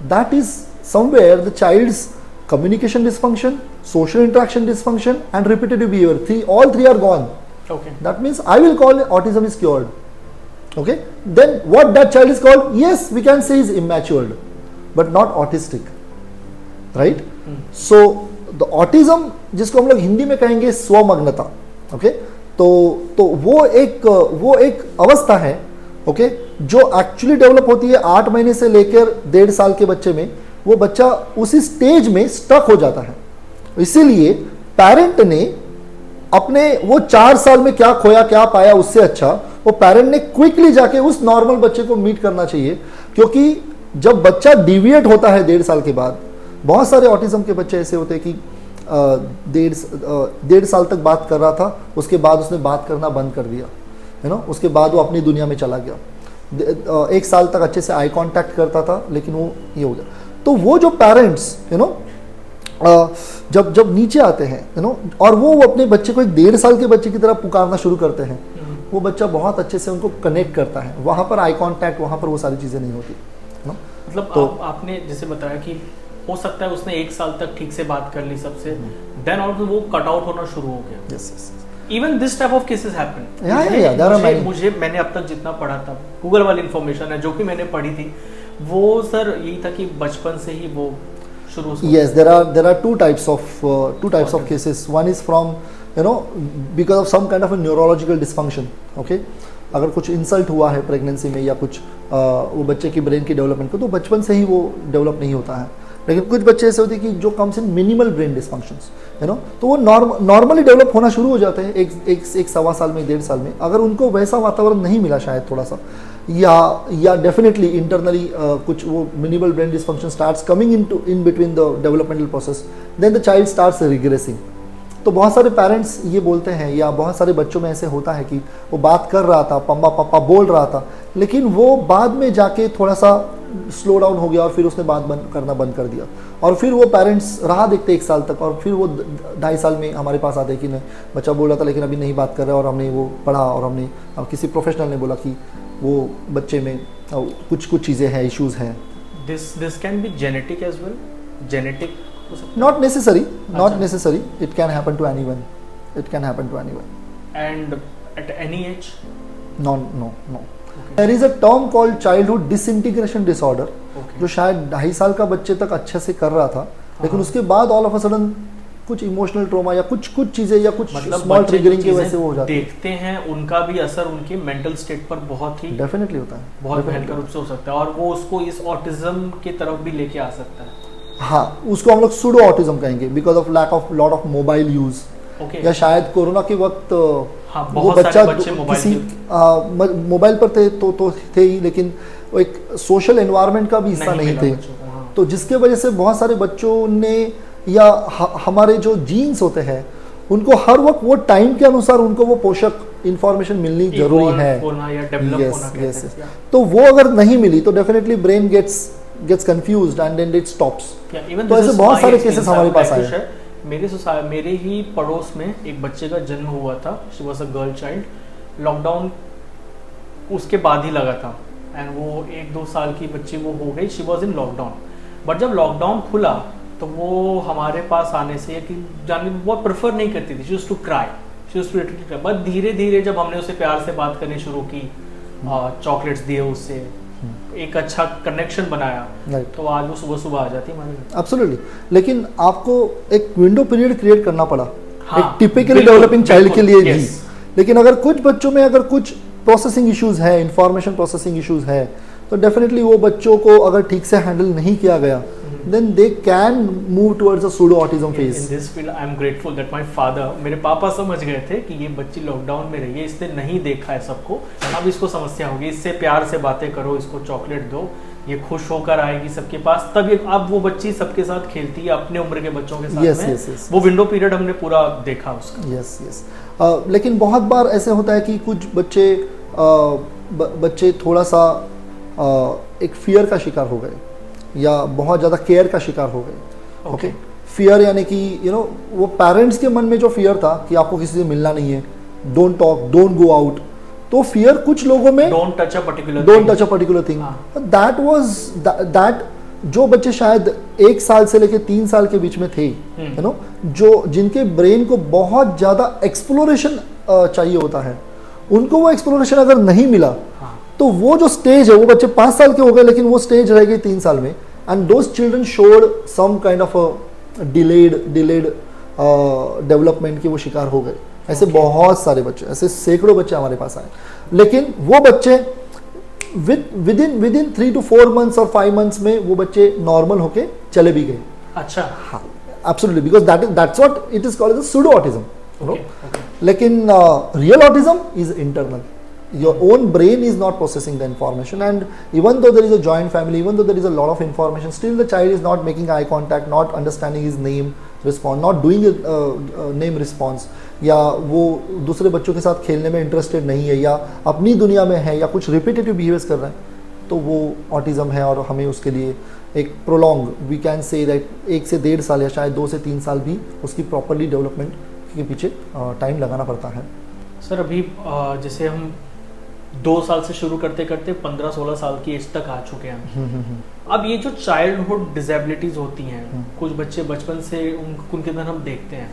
That is somewhere the child's communication dysfunction, social interaction dysfunction, and repetitive behavior. All three are gone. Okay. That means I will call autism is cured. Okay. Then what that child is called? Yes, we can say is immatured, but not autistic. Right? So the autism, जिसको हम लोग हिंदी में कहेंगे स्वमग्नता. Okay. तो वो एक अवस्था है. Okay. जो एक्चुअली डेवलप होती है 8 महीने से लेकर 1.5 साल के बच्चे में. वो बच्चा उसी स्टेज में स्टक हो जाता है. इसीलिए पेरेंट ने अपने वो 4 साल में क्या खोया क्या पाया उससे अच्छा वो पेरेंट ने क्विकली जाके उस नॉर्मल बच्चे को मीट करना चाहिए. क्योंकि जब बच्चा डिविएट होता है 1.5 साल के बाद, बहुत सारे ऑटिज्म के बच्चे ऐसे होते हैं कि 1.5 साल तक बात कर रहा था, उसके बाद उसने बात करना बंद कर दिया, है ना. उसके बाद वो अपनी दुनिया में चला गया. 1 साल तक अच्छे से आई कांटेक्ट करता था, लेकिन वो ये हो गया. तो वो जो पेरेंट्स जब नीचे आते हैं, और वो अपने बच्चे को एक 1.5 साल के बच्चे की तरह पुकारना शुरू करते हैं, वो बच्चा बहुत अच्छे से उनको कनेक्ट करता है. वहाँ पर आई कांटेक्ट, वहाँ पर वो सारी चीज़ें नहीं होती. मतलब तो आपने जैसे बताया कि हो सकता है उसने 1 साल तक ठीक से बात कर ली सबसे, देन और वो कट आउट होना शुरू हो गया. Yes. Even this type of cases happen. मुझे मैंने अब तक जितना पढ़ा था, गूगल वाली इंफॉर्मेशन है जो कि मैंने पढ़ी थी, वो सर यही था कि बचपन से ही वो शुरू से. Yes, there are two types of cases. One is from because of some kind of a neurological dysfunction. Okay, अगर कुछ इंसल्ट हुआ है प्रेगनेंसी में या कुछ वो बच्चे की ब्रेन की डेवलपमेंट को, तो बचपन से ही वो डेवलप नहीं होता है. लेकिन कुछ बच्चे ऐसे होते हैं कि जो कम्स इन मिनिमल ब्रेन डिस्फंक्शंस, तो वो नॉर्मली डेवलप होना शुरू हो जाते हैं एक 1.25 साल में, 1.5 साल में. अगर उनको वैसा वातावरण नहीं मिला शायद थोड़ा सा, या डेफिनेटली इंटरनली कुछ वो minimal brain dysfunction starts coming in between the developmental process, then the child starts regressing. तो बहुत सारे पेरेंट्स ये बोलते हैं, या बहुत सारे बच्चों में ऐसे होता है कि वो बात कर रहा था, पम्मा पापा बोल रहा था, लेकिन वो बाद में जाके थोड़ा सा स्लो डाउन हो गया और फिर उसने बात करना बंद कर दिया. और फिर वो पेरेंट्स राह देखते 1 साल तक, और फिर वो 2.5 साल में हमारे पास आते हैं कि नहीं, बच्चा बोल रहा था लेकिन अभी नहीं बात कर रहा है, और हमने वो पढ़ा और हमने किसी प्रोफेशनल ने बोला कि वो बच्चे में कुछ चीज़ें हैं, इश्यूज हैं. This can be genetic as well. Genetic not necessary. It can happen to anyone. And at any age? No. Okay. There is a term called childhood disintegration disorder. Okay. जो शायद 2.5 साल का बच्चे तक अच्छे से कर रहा था, लेकिन उसके बाद ऑल ऑफ अ सडन कुछ इमोशनल ट्रॉमा या कुछ चीजें या कुछ स्मॉल ट्रिगरिंग की वजह से वो हो जाता है. देखते हैं उनका भी असर उनके मेंटल स्टेट पर बहुत ही डेफिनेटली होता है, बहुत भयंकर रूप से हो सकता है, और वो उसको इस ऑटिज्म की तरफ भी लेके आ सकता है. हाँ, उसको हम लोग सूडो ऑटिज्म कहेंगे, because of lot of mobile use. या शायद कोरोना के वक्त वो बच्चा किसी मोबाइल पर थे तो थे ही, लेकिन वो एक सोशल एनवायरनमेंट का भी हिस्सा नहीं थे. तो जिसके वजह से बहुत सारे बच्चों ने या हमारे जो जीन्स होते हैं उनको हर वक्त वो टाइम के अनुसार उनको वो पोषक इंफॉर्मेशन मिलनी जरूरी है। यस, तो वो अगर नहीं मिली तो definitely brain gets confused and then it stops. तो ऐसे बहुत सारे केसेस हमारे पास आए हैं। मेरे ही पड़ोस में एक बच्चे का जन्म हुआ था, she was a girl child. Lockdown उसके बाद ही लगा था एंड वो 1-2 साल की बच्ची वो हो गई, she was in lockdown. But जब लॉकडाउन खुला तो वो हमारे पास आने से कि जाने बहुत प्रेफर नहीं करती थी, she used to cry, she used to literally cry. But धीरे धीरे जब हमने उसे प्यार से बात करनी शुरू की, चॉकलेट्स दिए, उससे एक अच्छा कनेक्शन बनाया, तो आज वो सुबह सुबह आ जाती है। एब्सोल्युटली। लेकिन आपको एक विंडो पीरियड क्रिएट करना पड़ा, एक टिपिकली बिल्कुल, डेवलपिंग चाइल्ड के लिए भी। yes। लेकिन अगर कुछ बच्चों में अगर कुछ प्रोसेसिंग इश्यूज है, इंफॉर्मेशन प्रोसेसिंग इश्यूज है, तो डेफिनेटली वो बच्चों को अगर ठीक से हैंडल नहीं किया गया, then they can move towards a pseudo autism phase. In this field I am grateful that my father, मेरे पापा समझ गए थे कि ये बच्ची लॉकडाउन में रही है, इसने नहीं देखा है सबको, अब इसको समस्या होगी, इससे प्यार से बातें करो, इसको चॉकलेट दो, ये खुश होकर आएगी सबके पास, तब ये अब वो बच्ची सबके साथ खेलती है अपने उम्र के बच्चों के साथ में। वो विंडो पीरियड हमने पूरा देखा उसका। यस। लेकिन बहुत बार ऐसे होता है कि कुछ बच्चे थोड़ा सा एक फियर का शिकार हो गए या बहुत ज़्यादा केयर का शिकार हो गए। ओके, फियर यानी कि वो पेरेंट्स के मन में जो फियर था कि आपको किसी से मिलना नहीं है, don't talk, don't go out, तो फियर कुछ लोगों में don't touch a particular thing, that जो बच्चे शायद 1 साल से लेकर 3 साल के बीच में थे, जो जिनके ब्रेन को बहुत ज्यादा एक्सप्लोरेशन चाहिए होता है, उनको वो एक्सप्लोरेशन अगर नहीं मिला, तो वो जो स्टेज है, वो बच्चे 5 साल के हो गए लेकिन वो स्टेज रह गई 3 साल में, and those children showed some kind of delayed development के वो शिकार हो गए। ऐसे बहुत सारे बच्चे, ऐसे सैकड़ों बच्चे हमारे पास आए, लेकिन वो बच्चे विदिन 3 to 4 months और 5 months में वो बच्चे नॉर्मल होके चले भी गए। अच्छा, हाँ, absolutely, because that's what it is called as pseudo autism. लेकिन real autism is internal. Your own brain is not processing the information, and even though there is a joint family, even though there is a lot of information, still the child is not making eye contact, not understanding his name response, not doing a name response, या वो दूसरे बच्चों के साथ खेलने में इंटरेस्टेड नहीं है, या अपनी दुनिया में है, या कुछ रिपीटेटिव बिहेवियर्स कर रहे हैं, तो वो ऑटिज्म है. और हमें उसके लिए एक prolong, we can say that 1 से 1.5 साल या शायद 2 से 3 साल भी उसकी प्रॉपरली डेवलपमेंट के पीछे टाइम लगाना पड़ता है. सर, अभी जैसे हम 2 साल से शुरू करते करते 15-16 साल की एज तक आ चुके हैं. अब ये जो चाइल्डहुड डिसेबिलिटीज होती हैं, कुछ बच्चे बचपन से उनके अंदर हम देखते हैं,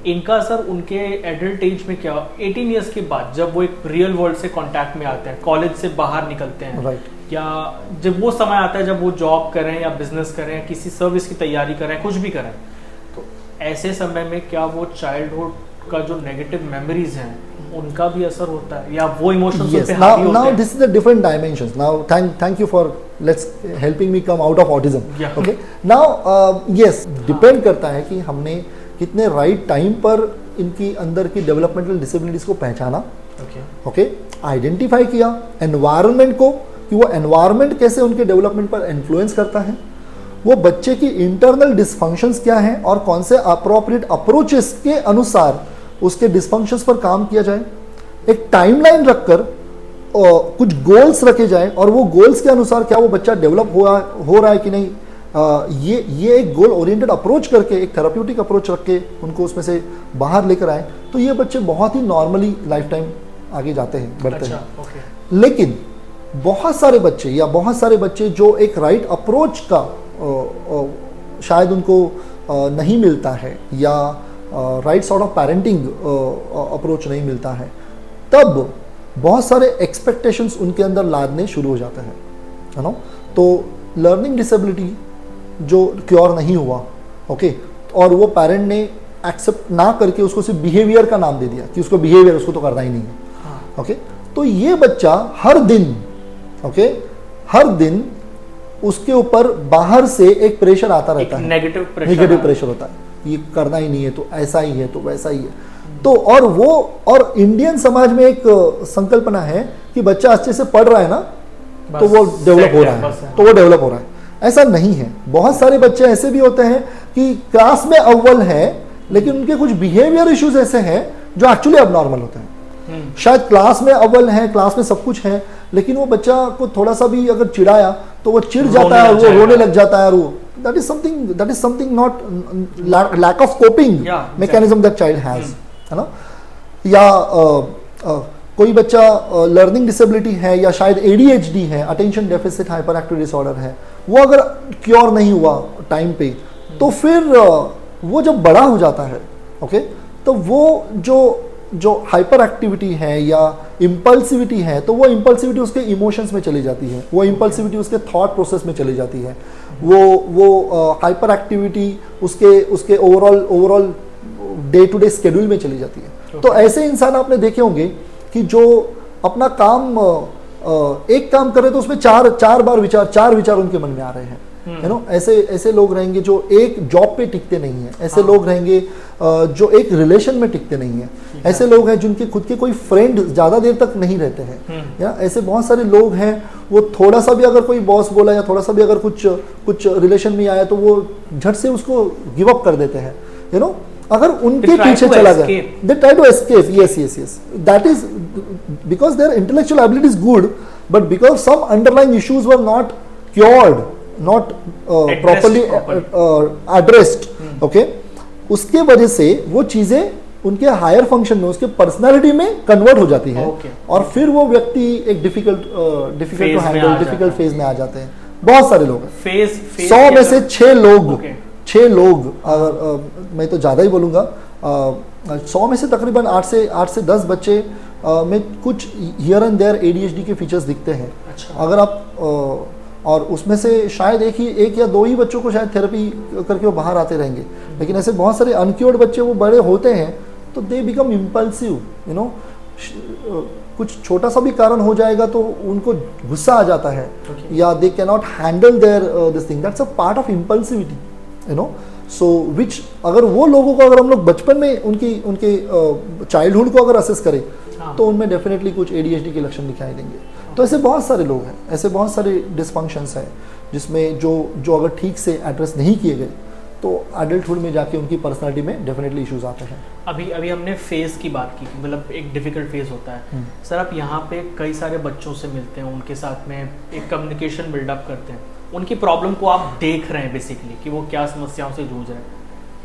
इनका असर उनके एडल्ट एज में क्या, 18 ईयर्स के बाद जब वो एक रियल वर्ल्ड से कांटेक्ट में आते हैं, कॉलेज से बाहर निकलते हैं, right. या जब वो समय आता है जब वो जॉब करें या बिजनेस करें, किसी सर्विस की तैयारी करें, कुछ भी करें, तो ऐसे समय में क्या वो चाइल्डहुड का जो नेगेटिव मेमोरीज हैं उनका भी असर होता है, या वो इमोशंस पे हावी होते हैं? Now this is the different dimensions. Now thank you for helping me come out of autism. Yeah. Okay. Now yes, depend करता है कि हमने कितने राइट टाइम पर इनकी अंदर की डेवलपमेंटल डिसेबिलिटीज को पहचाना, ओके, आइडेंटिफाई किया, एनवायरनमेंट को, कि वो एनवायरनमेंट कैसे उनके डेवलपमेंट पर इन्फ्लुएंस करता है, वो बच्चे की इंटरनल डिसफंक्शंस क्या हैं और कौन से अप्रोप्रिएट अप्रोचेस के अनुसार उसके डिसफंक्शंस पर काम किया जाए, एक टाइमलाइन रखकर कुछ गोल्स रखे जाए, और वो गोल्स के अनुसार क्या वो बच्चा डेवलप हो रहा है कि नहीं, ये एक गोल ओरिएंटेड अप्रोच करके, एक थेराप्यूटिक अप्रोच रख के उनको उसमें से बाहर लेकर आए, तो ये बच्चे बहुत ही नॉर्मली लाइफ टाइम आगे जाते हैं, बढ़ते हैं. लेकिन बहुत सारे बच्चे जो एक राइट अप्रोच का शायद उनको नहीं मिलता है, या right sort of parenting approach नहीं मिलता है, तब बहुत सारे एक्सपेक्टेशंस उनके अंदर लादने शुरू हो जाते हैं, है ना. तो लर्निंग डिसेबिलिटी जो क्योर नहीं हुआ, ओके, और वो पेरेंट ने एक्सेप्ट ना करके उसको सिर्फ बिहेवियर का नाम दे दिया कि उसको बिहेवियर, उसको तो करना ही नहीं है, ओके, तो ये बच्चा हर दिन उसके ऊपर बाहर से एक प्रेशर आता रहता है, नेगेटिव प्रेशर होता है, ये करना ही नहीं है, तो ऐसा ही है, तो वैसा ही है. तो और इंडियन समाज में एक संकल्पना है कि बच्चा अच्छे से पढ़ रहा है ना, तो वो डेवलप हो रहा है, ऐसा नहीं है। बहुत सारे बच्चे ऐसे भी होते हैं कि क्लास में अव्वल है, लेकिन उनके कुछ बिहेवियर इश्यूज ऐसे हैं जो एक्चुअली अबनॉर्मल होते हैं। शायद क्लास में अव्वल है, क्लास में सब कुछ है, लेकिन वो बच्चा को थोड़ा सा भी अगर चिढ़ाया तो वो चिढ़ जाता है, वो रोने लग जाता है। वो that is something not lack of coping mechanism that child has, है ना। या कोई बच्चा लर्निंग डिसेबिलिटी है या शायद ADHD है, attention deficit hyper active disorder है, वो अगर क्योर नहीं हुआ टाइम पे, तो फिर वो जब बड़ा हो जाता है, ओके, तो वो जो हाइपर एक्टिविटी है या इम्पल्सिविटी है, तो वो इम्पल्सिविटी उसके इमोशंस में चली जाती है, वो इम्पल्सिविटी उसके थॉट प्रोसेस में चली जाती है, वो हाइपर एक्टिविटी उसके overall day to day schedule में चली जाती है। तो ऐसे इंसान आपने देखे होंगे कि जो अपना काम एक काम करे तो उसमें चार विचार उनके मन में आ रहे हैं, यू नो। ऐसे लोग रहेंगे जो एक जॉब पे टिकते नहीं है, ऐसे लोग रहेंगे जो एक रिलेशन में टिकते नहीं है, ऐसे लोग हैं जिनके खुद के कोई फ्रेंड ज्यादा देर तक नहीं रहते हैं, या ऐसे बहुत सारे लोग हैं, वो थोड़ा सा भी अगर कोई बॉस बोला या थोड़ा सा भी अगर कुछ रिलेशन में आया तो वो झट से उसको गिव अप कर देते हैं, यू नो। अगर उनके पीछे चला गया, they try to escape, yes, that is because their intellectual ability is good, but because some underlying issues were not cured, not properly addressed, okay, उसके वजह से वो चीजें उनके हायर फंक्शन में, उसके पर्सनालिटी में कन्वर्ट हो जाती है, और फिर वो व्यक्ति एक difficult to handle difficult phase में आ जाते हैं। बहुत सारे लोग हैं, 100 में से 6 लोग अगर मैं तो ज़्यादा ही बोलूँगा, 100 में से तकरीबन 8 से 10 बच्चे में कुछ हियर एंड देयर ADHD के फीचर्स दिखते हैं। अच्छा। अगर आप और उसमें से शायद एक या दो ही बच्चों को शायद थेरेपी करके वो बाहर आते रहेंगे, लेकिन ऐसे बहुत सारे अनक्योर्ड बच्चे वो बड़े होते हैं तो they become impulsive, you know. कुछ छोटा सा भी कारण हो जाएगा तो उनको गुस्सा आ जाता है, या they can not handle their this thing, that's a part of impulsivity, you know. So which अगर वो लोगों को अगर हम लोग बचपन में उनके चाइल्डहुड को अगर असेस करें तो उनमें डेफिनेटली कुछ ADHD के लक्षण दिखाई देंगे। तो ऐसे बहुत सारे लोग हैं, ऐसे बहुत सारे डिसफंक्शंस हैं जिसमें जो अगर ठीक से एड्रेस नहीं किए गए तो एडल्टहुड में जाके उनकी पर्सनालिटी में डेफिनेटली इश्यूज आते हैं। अभी हमने फेज की बात की, मतलब एक डिफिकल्ट फेज होता है। सर आप यहाँ पे कई सारे बच्चों से मिलते हैं, उनके साथ में एक कम्युनिकेशन बिल्डअप करते हैं, उनकी प्रॉब्लम को आप देख रहे हैं बेसिकली कि वो क्या समस्याओं से जूझ रहे हैं।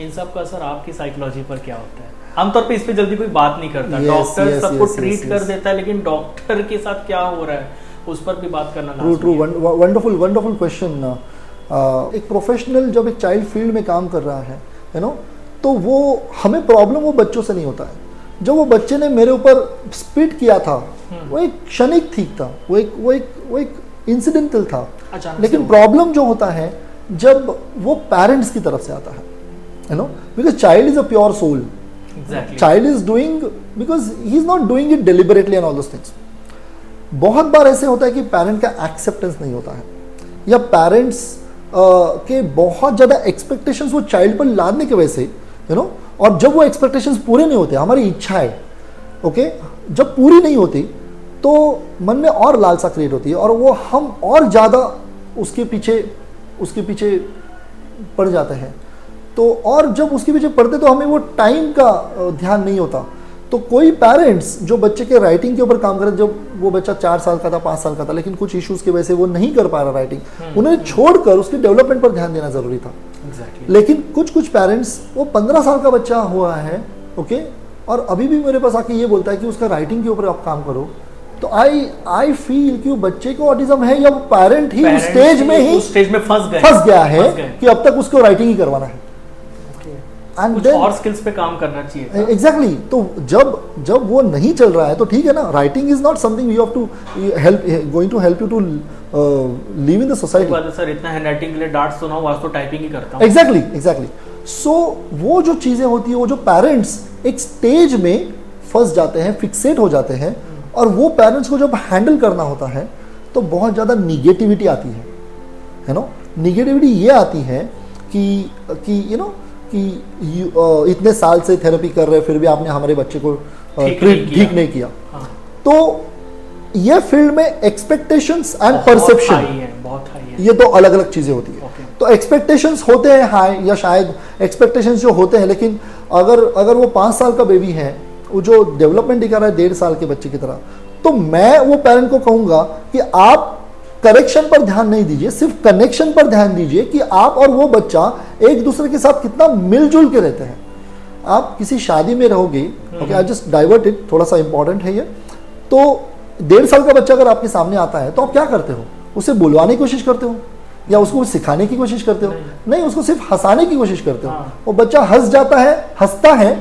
इन सब का असर आपकी साइकोलॉजी पर क्या होता है? आमतौर पे इस पे जल्दी कोई बात नहीं करता, डॉक्टर सबको ट्रीट कर देता है, लेकिन डॉक्टर के साथ क्या हो रहा है उस पर भी बात करना ट्रू वंडरफुल क्वेश्चन। एक प्रोफेशनल जब एक चाइल्ड फील्ड में काम कर रहा है, यू नो, तो वो हमें प्रॉब्लम वो बच्चों से नहीं होता है। जो वो बच्चे ने मेरे ऊपर स्पिट किया था वो एक क्षणिक ठीक था, वो एक इंसिडेंटल था, लेकिन प्रॉब्लम जो होता है जब वो पेरेंट्स की तरफ से आता है, you know, because child is a pure soul, child is doing because he is not doing it deliberately and all those things. बहुत बार ऐसे होता है कि पेरेंट का एक्सेप्टेंस नहीं होता है, या पेरेंट्स के बहुत ज्यादा एक्सपेक्टेशंस वो चाइल्ड पर लादने की वजह से, यू नो, और जब वो एक्सपेक्टेशंस पूरे नहीं होते, हमारी इच्छाएं ओके जब पूरी नहीं होती तो मन में और लालसा क्रिएट होती है और वो हम और ज़्यादा उसके पीछे पड़ जाते हैं। तो और जब उसके पीछे पड़ते तो हमें वो टाइम का ध्यान नहीं होता। तो कोई पेरेंट्स जो बच्चे के राइटिंग के ऊपर काम करे, जब वो बच्चा 4 साल का था, 5 साल का था, लेकिन कुछ इश्यूज की वजह से वो नहीं कर पा रहा राइटिंग, उन्हें छोड़कर उसके डेवलपमेंट पर ध्यान देना जरूरी था। लेकिन कुछ पेरेंट्स, वो 15 साल का बच्चा हुआ है, ओके, और अभी भी मेरे पास आके ये बोलता है कि उसका राइटिंग के ऊपर आप काम करो। तो आई फील कि वो बच्चे को ऑटिज्म है या वो पेरेंट ही उस स्टेज में फंस गया है कि अब तक उसको राइटिंग ही करवाना है। कुछ और स्किल्स पे काम करना चाहिए। एग्जैक्टली। तो जब वो नहीं चल रहा है तो ठीक है ना, writing is not something you have to help going to help you to live in the society. Sir इतना हैंडराइटिंग के लिए डांट्स तो ना, आज तो टाइपिंग ही करता हूं। एग्जैक्टली। सो वो जो चीजें होती है, वो जो पेरेंट्स एक स्टेज में फंस जाते हैं, फिक्सेट हो जाते हैं, और वो पेरेंट्स को जब हैंडल करना होता है तो बहुत ज्यादा निगेटिविटी आती है नो। निगेटिविटी ये आती है कि यू नो कि इतने साल से थेरेपी कर रहे हैं फिर भी आपने हमारे बच्चे को ठीक नहीं किया। हाँ। तो ये फील्ड में एक्सपेक्टेशंस एंड परसेप्शन बहुत हाई है। है। ये दो अलग अलग चीजें होती है। Okay. तो एक्सपेक्टेशंस होते हैं हाई, या शायद एक्सपेक्टेशंस जो होते हैं, लेकिन अगर वो 5 साल का बेबी है, वो जो डेवलपमेंट दिखा रहा है 1.5 साल के बच्चे की तरह, तो मैं वो पेरेंट को कहूंगा कि आप करेक्शन पर ध्यान नहीं दीजिए, सिर्फ कनेक्शन पर ध्यान दीजिए कि आप और वो बच्चा एक दूसरे के साथ कितना मिलजुल के रहते हैं। आप किसी शादी में रहोगे, okay, I just divert it, थोड़ा सा इंपॉर्टेंट है ये, तो 1.5 साल का बच्चा अगर आपके सामने आता है तो आप क्या करते हो? उसे बुलवाने की कोशिश करते हो या उसको सिखाने की कोशिश करते हो? नहीं, उसको सिर्फ हंसाने की कोशिश करते हो। वो बच्चा हंस जाता है, हंसता है,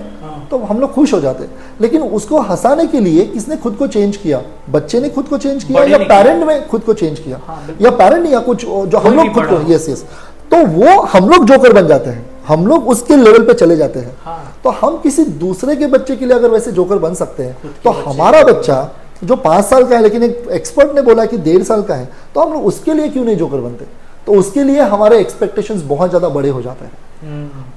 तो हम लोग खुश हो जाते हैं। लेकिन उसको हंसाने के लिए किसने खुद को चेंज किया? बच्चे ने खुद को चेंज किया या पेरेंट ने खुद को चेंज किया? या पेरेंट या कुछ जो हम लोग खुद को, यस यस, तो वो हम लोग जोकर बन जाते हैं, हम लोग उसके लेवल पे चले जाते हैं। तो हम किसी दूसरे के बच्चे के लिए अगर वैसे जोकर बन सकते हैं, तो हमारा बच्चा जो 5 साल का है लेकिन एक एक्सपर्ट ने बोला कि 1.5 साल का है, तो हम लोग उसके लिए क्यों नहीं जोकर बनते? तो उसके लिए हमारे एक्सपेक्टेशंस बहुत ज्यादा बड़े हो जाते हैं।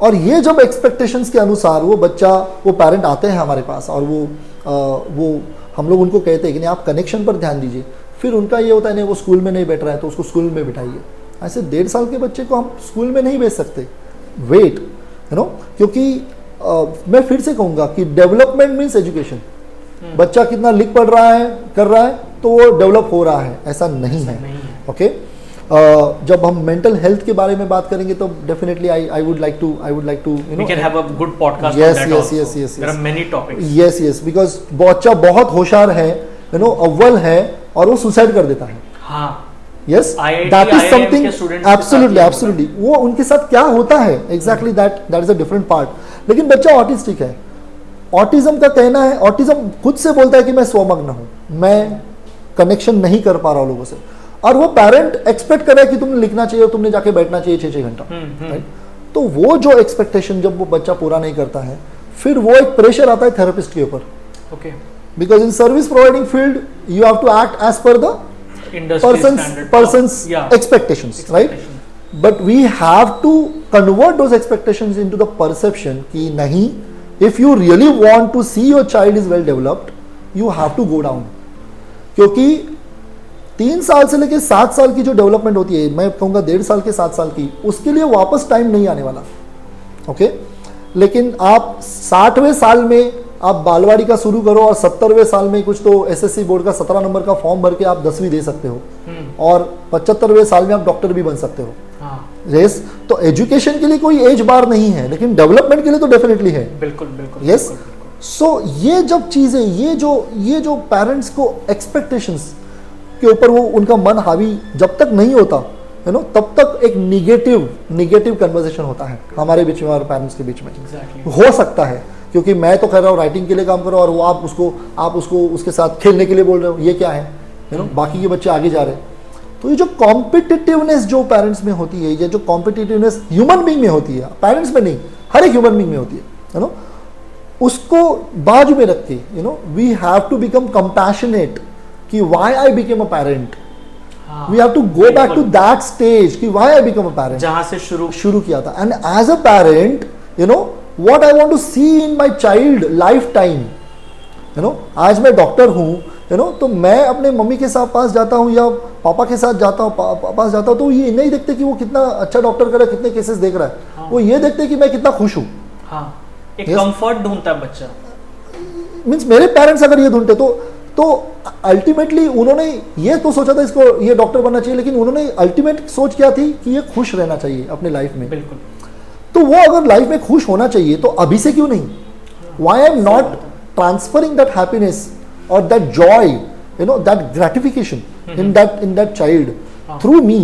और ये जब एक्सपेक्टेशंस के अनुसार वो बच्चा, वो पेरेंट आते हैं हमारे पास और वो हम लोग उनको कहते हैं कि नहीं आप कनेक्शन पर ध्यान दीजिए, फिर उनका ये होता है नहीं वो स्कूल में नहीं बैठ रहा है तो उसको स्कूल में बिठाइए। ऐसे 1.5 साल के बच्चे को हम स्कूल में नहीं भेज सकते, वेट, क्योंकि मैं फिर से कहूंगा कि डेवलपमेंट मीन्स एजुकेशन। बच्चा कितना लिख पढ़ रहा है, कर रहा है, तो वो डेवलप हो रहा है, ऐसा नहीं है। ओके, जब हम मेंटल हेल्थ के बारे में बात करेंगे तो definitely I would like to we can have a good podcast yes, on that yes, also. yes, yes, There are many topics. yes, because बच्चा बहुत होशियार है, अव्वल है, और वो सुसाइड कर देता है। हाँ, yes, IIT, that is IIM something के students के absolutely साथ absolutely वो उनके साथ क्या होता है exactly that is a different part। लेकिन बच्चा ऑटिस्टिक है, ऑटिज्म का कहना है, ऑटिज्म खुद से बोलता है कि मैं स्वमग्न हूं, मैं कनेक्शन नहीं कर पा रहा हूं लोगों से, और वो पेरेंट एक्सपेक्ट कर रहा है कि तुमने लिखना चाहिए और तुमने जाके बैठना चाहिए 6-6 घंटा, राइट? तो वो जो एक्सपेक्टेशन जब वो बच्चा पूरा नहीं करता है, फिर वो एक प्रेशर आता है थेरेपिस्ट के ऊपर। Okay. Because in service providing field you have to act as per the Industry standard. person's Yeah. expectations, right? But we have to convert those expectations into the perception कि नहीं, if you really want to see your child is well developed, you have to go down। क्योंकि 3 साल से लेकर 7 साल की जो डेवलपमेंट होती है, मैं कहूँगा 1.5 साल के 7 साल की, उसके लिए वापस टाइम नहीं आने वाला, ओके? लेकिन आप 60वें साल में आप बालवाड़ी का शुरू करो और 70वें साल में कुछ तो एसएससी बोर्ड का 17 नंबर का फॉर्म भर के आप 10वीं दे सकते हो, और 75वें साल में आप डॉक्टर भी बन सकते हो। यस, तो एजुकेशन के लिए कोई एज बार नहीं है, लेकिन डेवलपमेंट के लिए तो डेफिनेटली है। बिल्कुल बिल्कुल। यस, सो ये जब चीजें, ये जो पेरेंट्स को एक्सपेक्टेशंस के ऊपर वो उनका मन हावी जब तक नहीं होता, तब तक एक निगेटिव कन्वर्सेशन होता है हमारे बीच में और पेरेंट्स के बीच में। Exactly. हो सकता है, क्योंकि मैं तो कह रहा हूँ राइटिंग के लिए काम करो और वो आप उसको उसके साथ खेलने के लिए बोल रहे हो, ये क्या है? बाकी के बच्चे आगे जा रहे हैं। तो ये जो कॉम्पिटिटिवनेस जो पेरेंट्स में होती है, ये जो कॉम्पिटिटिवनेस ह्यूमन बीइंग में होती है, पेरेंट्स में नहीं, हर एक ह्यूमन बीइंग में होती है, उसको बाजू में रख के we have to become compassionate कि why I became a parent. We have to go back to that stage कि why I become a parent, जहां से शुरू किया था। And as a parent what I want to see in my child lifetime, आज मैं डॉक्टर हूँ, तो मैं अपने मम्मी के साथ पास जाता हूँ या पापा के साथ जाता हूँ, पास जाता हूँ, तो ये नहीं देखते कि वो कितना अच्छा डॉक्टर कर रहा है, कितने केसेस देख रहा है, वो ये देखते कि मैं कितना खुश हूँ। एक कंफर्ट ढूंढता है बच्चा। मीन्स मेरे पेरेंट्स अगर ये ढूंढते तो अल्टीमेटली उन्होंने ये तो सोचा था इसको ये डॉक्टर बनना चाहिए, लेकिन उन्होंने अल्टीमेट सोच क्या थी कि ये खुश रहना चाहिए अपने लाइफ में। बिल्कुल। तो वो अगर लाइफ में खुश होना चाहिए तो अभी से क्यों नहीं? Why I am not transferring that happiness और that joy, that gratification in that child through me,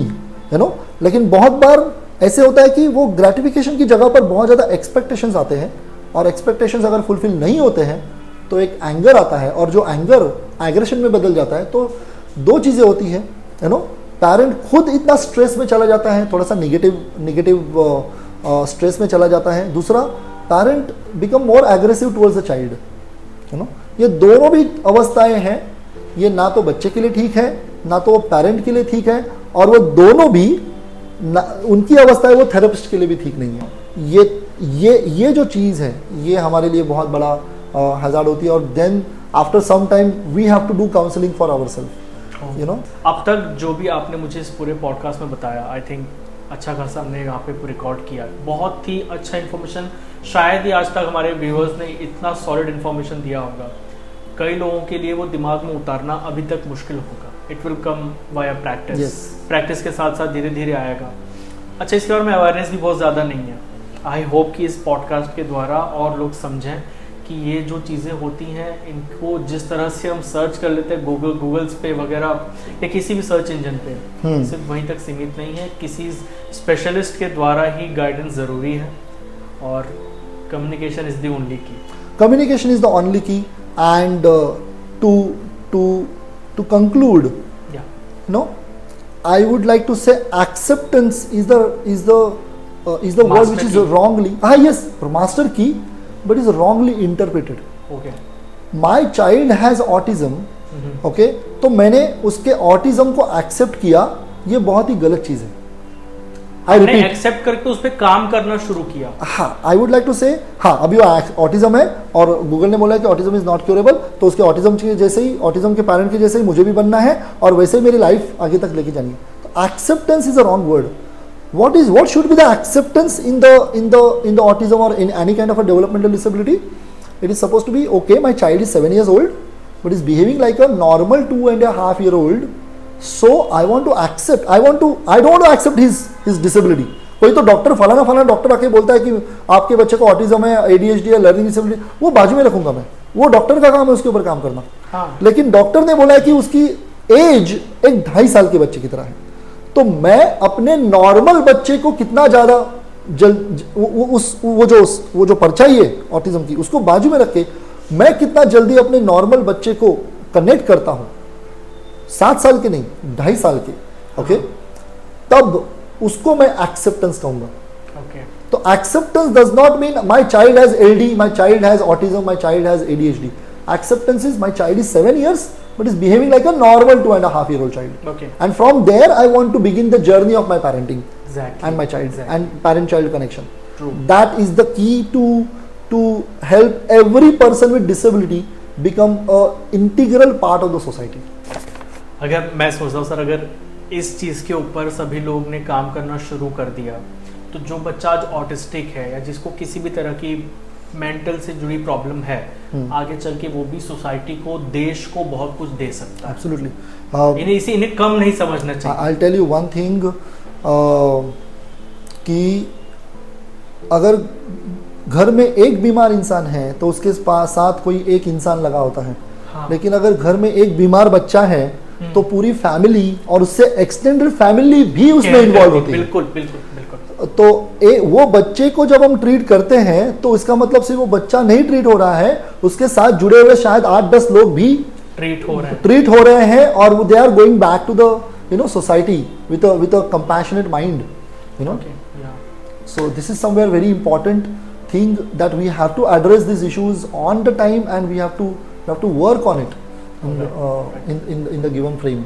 लेकिन बहुत बार ऐसे होता है कि वो ग्रेटिफिकेशन की जगह पर बहुत ज्यादा एक्सपेक्टेशंस आते हैं, और एक्सपेक्टेशंस अगर फुलफिल नहीं होते हैं तो एक एंगर आता है, और जो एंगर एग्रेशन में बदल जाता है। तो दो चीजें होती है, पेरेंट खुद इतना स्ट्रेस में चला जाता है, थोड़ा सा निगेटिव स्ट्रेस में चला जाता है। दूसरा, parent become more aggressive towards the child. ये दोनों भी अवस्थाएं हैं, ये ना तो बच्चे के लिए ठीक है ना तो पेरेंट के लिए ठीक है, और वो दोनों भी उनकी अवस्थाएं वो थेरेपिस्ट के लिए भी ठीक नहीं है। ये जो चीज़ है ये हमारे लिए बहुत बड़ा हज़ार्ड होती है। और then after some time we have to do counselling for ourself. You know. अब तक जो भी आपने मुझे इस पूरे पॉडकास्ट में बताया, आई थिंक अच्छा खासा हमने यहाँ पे रिकॉर्ड किया, बहुत ही अच्छा इन्फॉर्मेशन। शायद ही आज तक हमारे व्यूअर्स ने इतना सॉलिड इन्फॉर्मेशन दिया होगा। कई लोगों के लिए वो दिमाग में उतारना अभी तक मुश्किल होगा। It will come via practice. Practice के साथ साथ धीरे धीरे आएगा। अच्छा, इसके बारे में अवेयरनेस भी बहुत ज़्यादा नहीं है। आई होप कि इस पॉडकास्ट के द्वारा और लोग समझें कि ये जो चीज़ें होती हैं इनको जिस तरह से हम सर्च कर लेते हैं गूगल्स पे वगैरह या किसी भी सर्च इंजन पे, सिर्फ वहीं तक सीमित नहीं है। किसी स्पेशलिस्ट के द्वारा ही गाइडेंस ज़रूरी है और कम्युनिकेशन इज़ द ओनली की। Communication is the only key, and to conclude, I would like to say acceptance is the word which is wrongly master key, but is wrongly interpreted. Okay. My child has autism. Okay, तो मैंने उसके ऑटिज्म को एक्सेप्ट किया, ये बहुत ही गलत चीज है। हमने एक्सेप्ट करके उस पे काम करना शुरू किया। हाँ, आई वुड लाइक टू से, हाँ अभी वो ऑटिज्म है और गूगल ने बोला कि ऑटिज्म इज नॉट क्योरेबल, तो उसके ऑटिज्म के जैसे ही, ऑटिज्म के पेरेंट के जैसे ही मुझे भी बनना है और वैसे ही मेरी लाइफ आगे तक लेके जानी है। तो acceptance is a wrong word. what should be the acceptance in the autism or in any kind of a developmental disability? It is supposed to be, okay, my child is 7 years old but is behaving like a normal 2.5-year-old, so I want to accept, I don't want to accept his disability. कोई तो डॉक्टर फलाना डॉक्टर आके बोलता है कि आपके बच्चे को ऑटिज्म है, ADHD है, लर्निंग डिसेबिलिटी, वो बाजू में रखूंगा मैं, वो डॉक्टर का काम है उसके ऊपर काम करना। हाँ। लेकिन डॉक्टर ने बोला है कि उसकी एज एक 2.5 साल के बच्चे की तरह है, तो मैं अपने नॉर्मल बच्चे को कितना ज्यादा वो जो परछाई है ऑटिज्म की, उसको बाजू में रख के मैं कितना जल्दी अपने नॉर्मल बच्चे को कनेक्ट करता हूं, 7 साल के नहीं 2.5 साल के, ओके, तब उसको मैं एक्सेप्टेंस कहूंगा। तो acceptance does not mean my child has LD, my child has autism, my child has ADHD. Acceptance is my child is 7 years but is behaving like a normal 2.5-year-old child. Okay. And from there I want to begin the journey of my parenting. Exactly. And my child. Exactly. And parent-child connection. True. That is the key to help every person with disability become a integral part of the society. अगर मैं सोचता हूँ सर, अगर इस चीज़ के ऊपर सभी लोग ने काम करना शुरू कर दिया तो जो बच्चा आज ऑटिस्टिक है या जिसको किसी भी तरह की मेंटल से जुड़ी प्रॉब्लम है, आगे चल के वो भी सोसाइटी को, देश को बहुत कुछ दे सकता है। Absolutely. इन्हें कम नहीं समझना चाहिए। I'll tell you one thing, कि अगर घर में एक बीमार इंसान है तो उसके साथ कोई एक इंसान लगा होता है। हाँ। लेकिन अगर घर में एक बीमार बच्चा है तो पूरी फैमिली और उससे एक्सटेंडेड फैमिली भी उसमें इन्वॉल्व होती है। बिल्कुल बिल्कुल बिल्कुल। तो वो बच्चे को जब हम ट्रीट करते हैं तो इसका मतलब सिर्फ वो बच्चा नहीं ट्रीट हो रहा है, उसके साथ जुड़े हुए शायद 8-10 लोग भी ट्रीट हो रहे हैं और they are going back to the society with a compassionate mind, so this is somewhere very important thing that we have to address these issues on the time and we have to work on it in the given frame.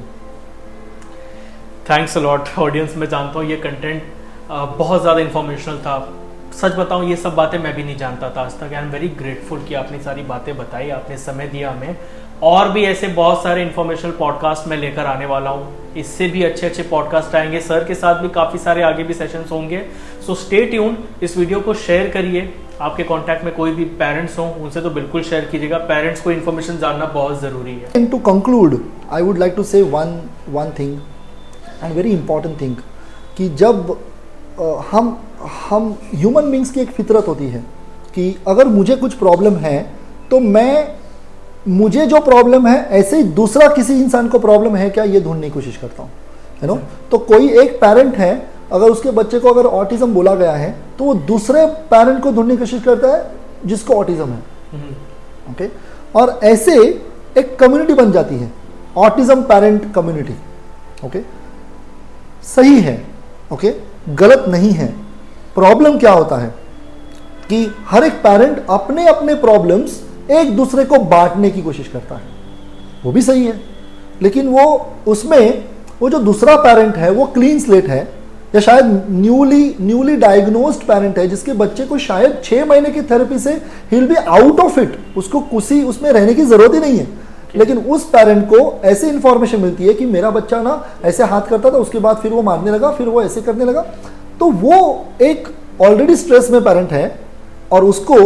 Thanks a lot audience. मैं जानता हूँ ये कंटेंट बहुत ज़्यादा इंफॉर्मेशनल था। सच बताऊँ ये सब बातें मैं भी नहीं जानता था आज तक। आई एम वेरी ग्रेटफुल कि आपने सारी बातें बताई, आपने समय दिया हमें। और भी ऐसे बहुत सारे इंफॉर्मेशनल पॉडकास्ट मैं लेकर आने वाला हूँ। इससे भी अच्छे पॉडकास्ट आएंगे, सर के साथ भी काफ़ी सारे आगे भी सेशंस होंगे। सो स्टे ट्यून, इस वीडियो को शेयर करिए। आपके कांटेक्ट में कोई भी पेरेंट्स हों उनसे तो बिल्कुल शेयर कीजिएगा। पेरेंट्स को इन्फॉर्मेशन जानना बहुत ज़रूरी है। And to conclude I would like to say one thing and very important thing, कि जब हम ह्यूमन बींग्स की एक फितरत होती है कि अगर मुझे कुछ प्रॉब्लम है तो मुझे जो प्रॉब्लम है ऐसे ही दूसरा किसी इंसान को प्रॉब्लम है क्या, ये ढूंढने की कोशिश करता हूँ, है ना। तो कोई एक पेरेंट है, अगर उसके बच्चे को अगर ऑटिज्म बोला गया है तो वो दूसरे पेरेंट को ढूंढने की कोशिश करता है जिसको ऑटिज्म है, ओके। और ऐसे एक कम्युनिटी बन जाती है, ऑटिज्म पेरेंट कम्युनिटी, ओके। सही है, ओके, गलत नहीं है। प्रॉब्लम क्या होता है कि हर एक पेरेंट अपने अपने प्रॉब्लम्स एक दूसरे को बांटने की कोशिश करता है, वो भी सही है। लेकिन वो जो दूसरा पेरेंट है वो क्लीन स्लेट है, या शायद न्यूली डायग्नोस्ड पेरेंट है जिसके बच्चे को शायद 6 महीने की थेरेपी से he will be out of it, उसको उसमें रहने की जरूरत ही नहीं है। लेकिन उस पेरेंट को ऐसे इंफॉर्मेशन मिलती है कि मेरा बच्चा ना ऐसे हाथ करता था, उसके बाद फिर वो मारने लगा, फिर वो ऐसे करने लगा, तो वो एक ऑलरेडी स्ट्रेस में पेरेंट है और उसको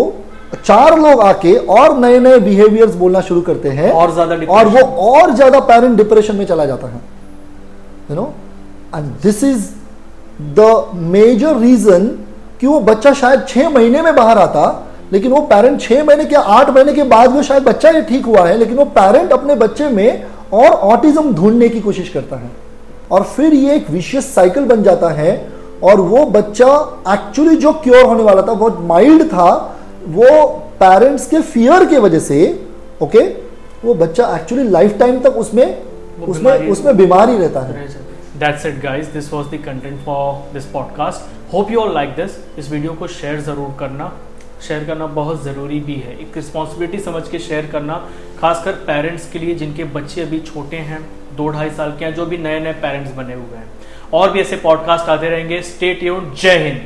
4 लोग आके और नए नए बिहेवियर्स बोलना शुरू करते हैं और ज्यादा और वो और ज्यादा पेरेंट डिप्रेशन में चला जाता है, you know. And this is the major reason कि वो बच्चा शायद 6 महीने में बाहर आता, लेकिन वो पेरेंट 6 महीने के 8 महीने के बाद वो शायद बच्चा ये ठीक हुआ है, लेकिन वो पेरेंट अपने बच्चे में और ऑटिज्म ढूंढने की कोशिश करता है और फिर ये एक विशियस साइकिल बन जाता है और वो बच्चा एक्चुअली जो क्योर होने वाला था, बहुत माइल्ड था, वो पेरेंट्स के फियर के वजह से, ओके, वो बच्चा एक्चुअली लाइफ टाइम तक उसमें बीमार ही रहता है। That's it guys, this was the content for this podcast. Hope you all like this. इस वीडियो को शेयर ज़रूर करना, शेयर करना बहुत ज़रूरी भी है, एक रिस्पॉन्सिबिलिटी समझ के शेयर करना, खासकर पेरेंट्स के लिए जिनके बच्चे अभी छोटे हैं, 2-2.5 साल के हैं, जो भी नए नए पेरेंट्स बने हुए हैं। और भी ऐसे पॉडकास्ट आते रहेंगे। Stay tuned. जय हिंद।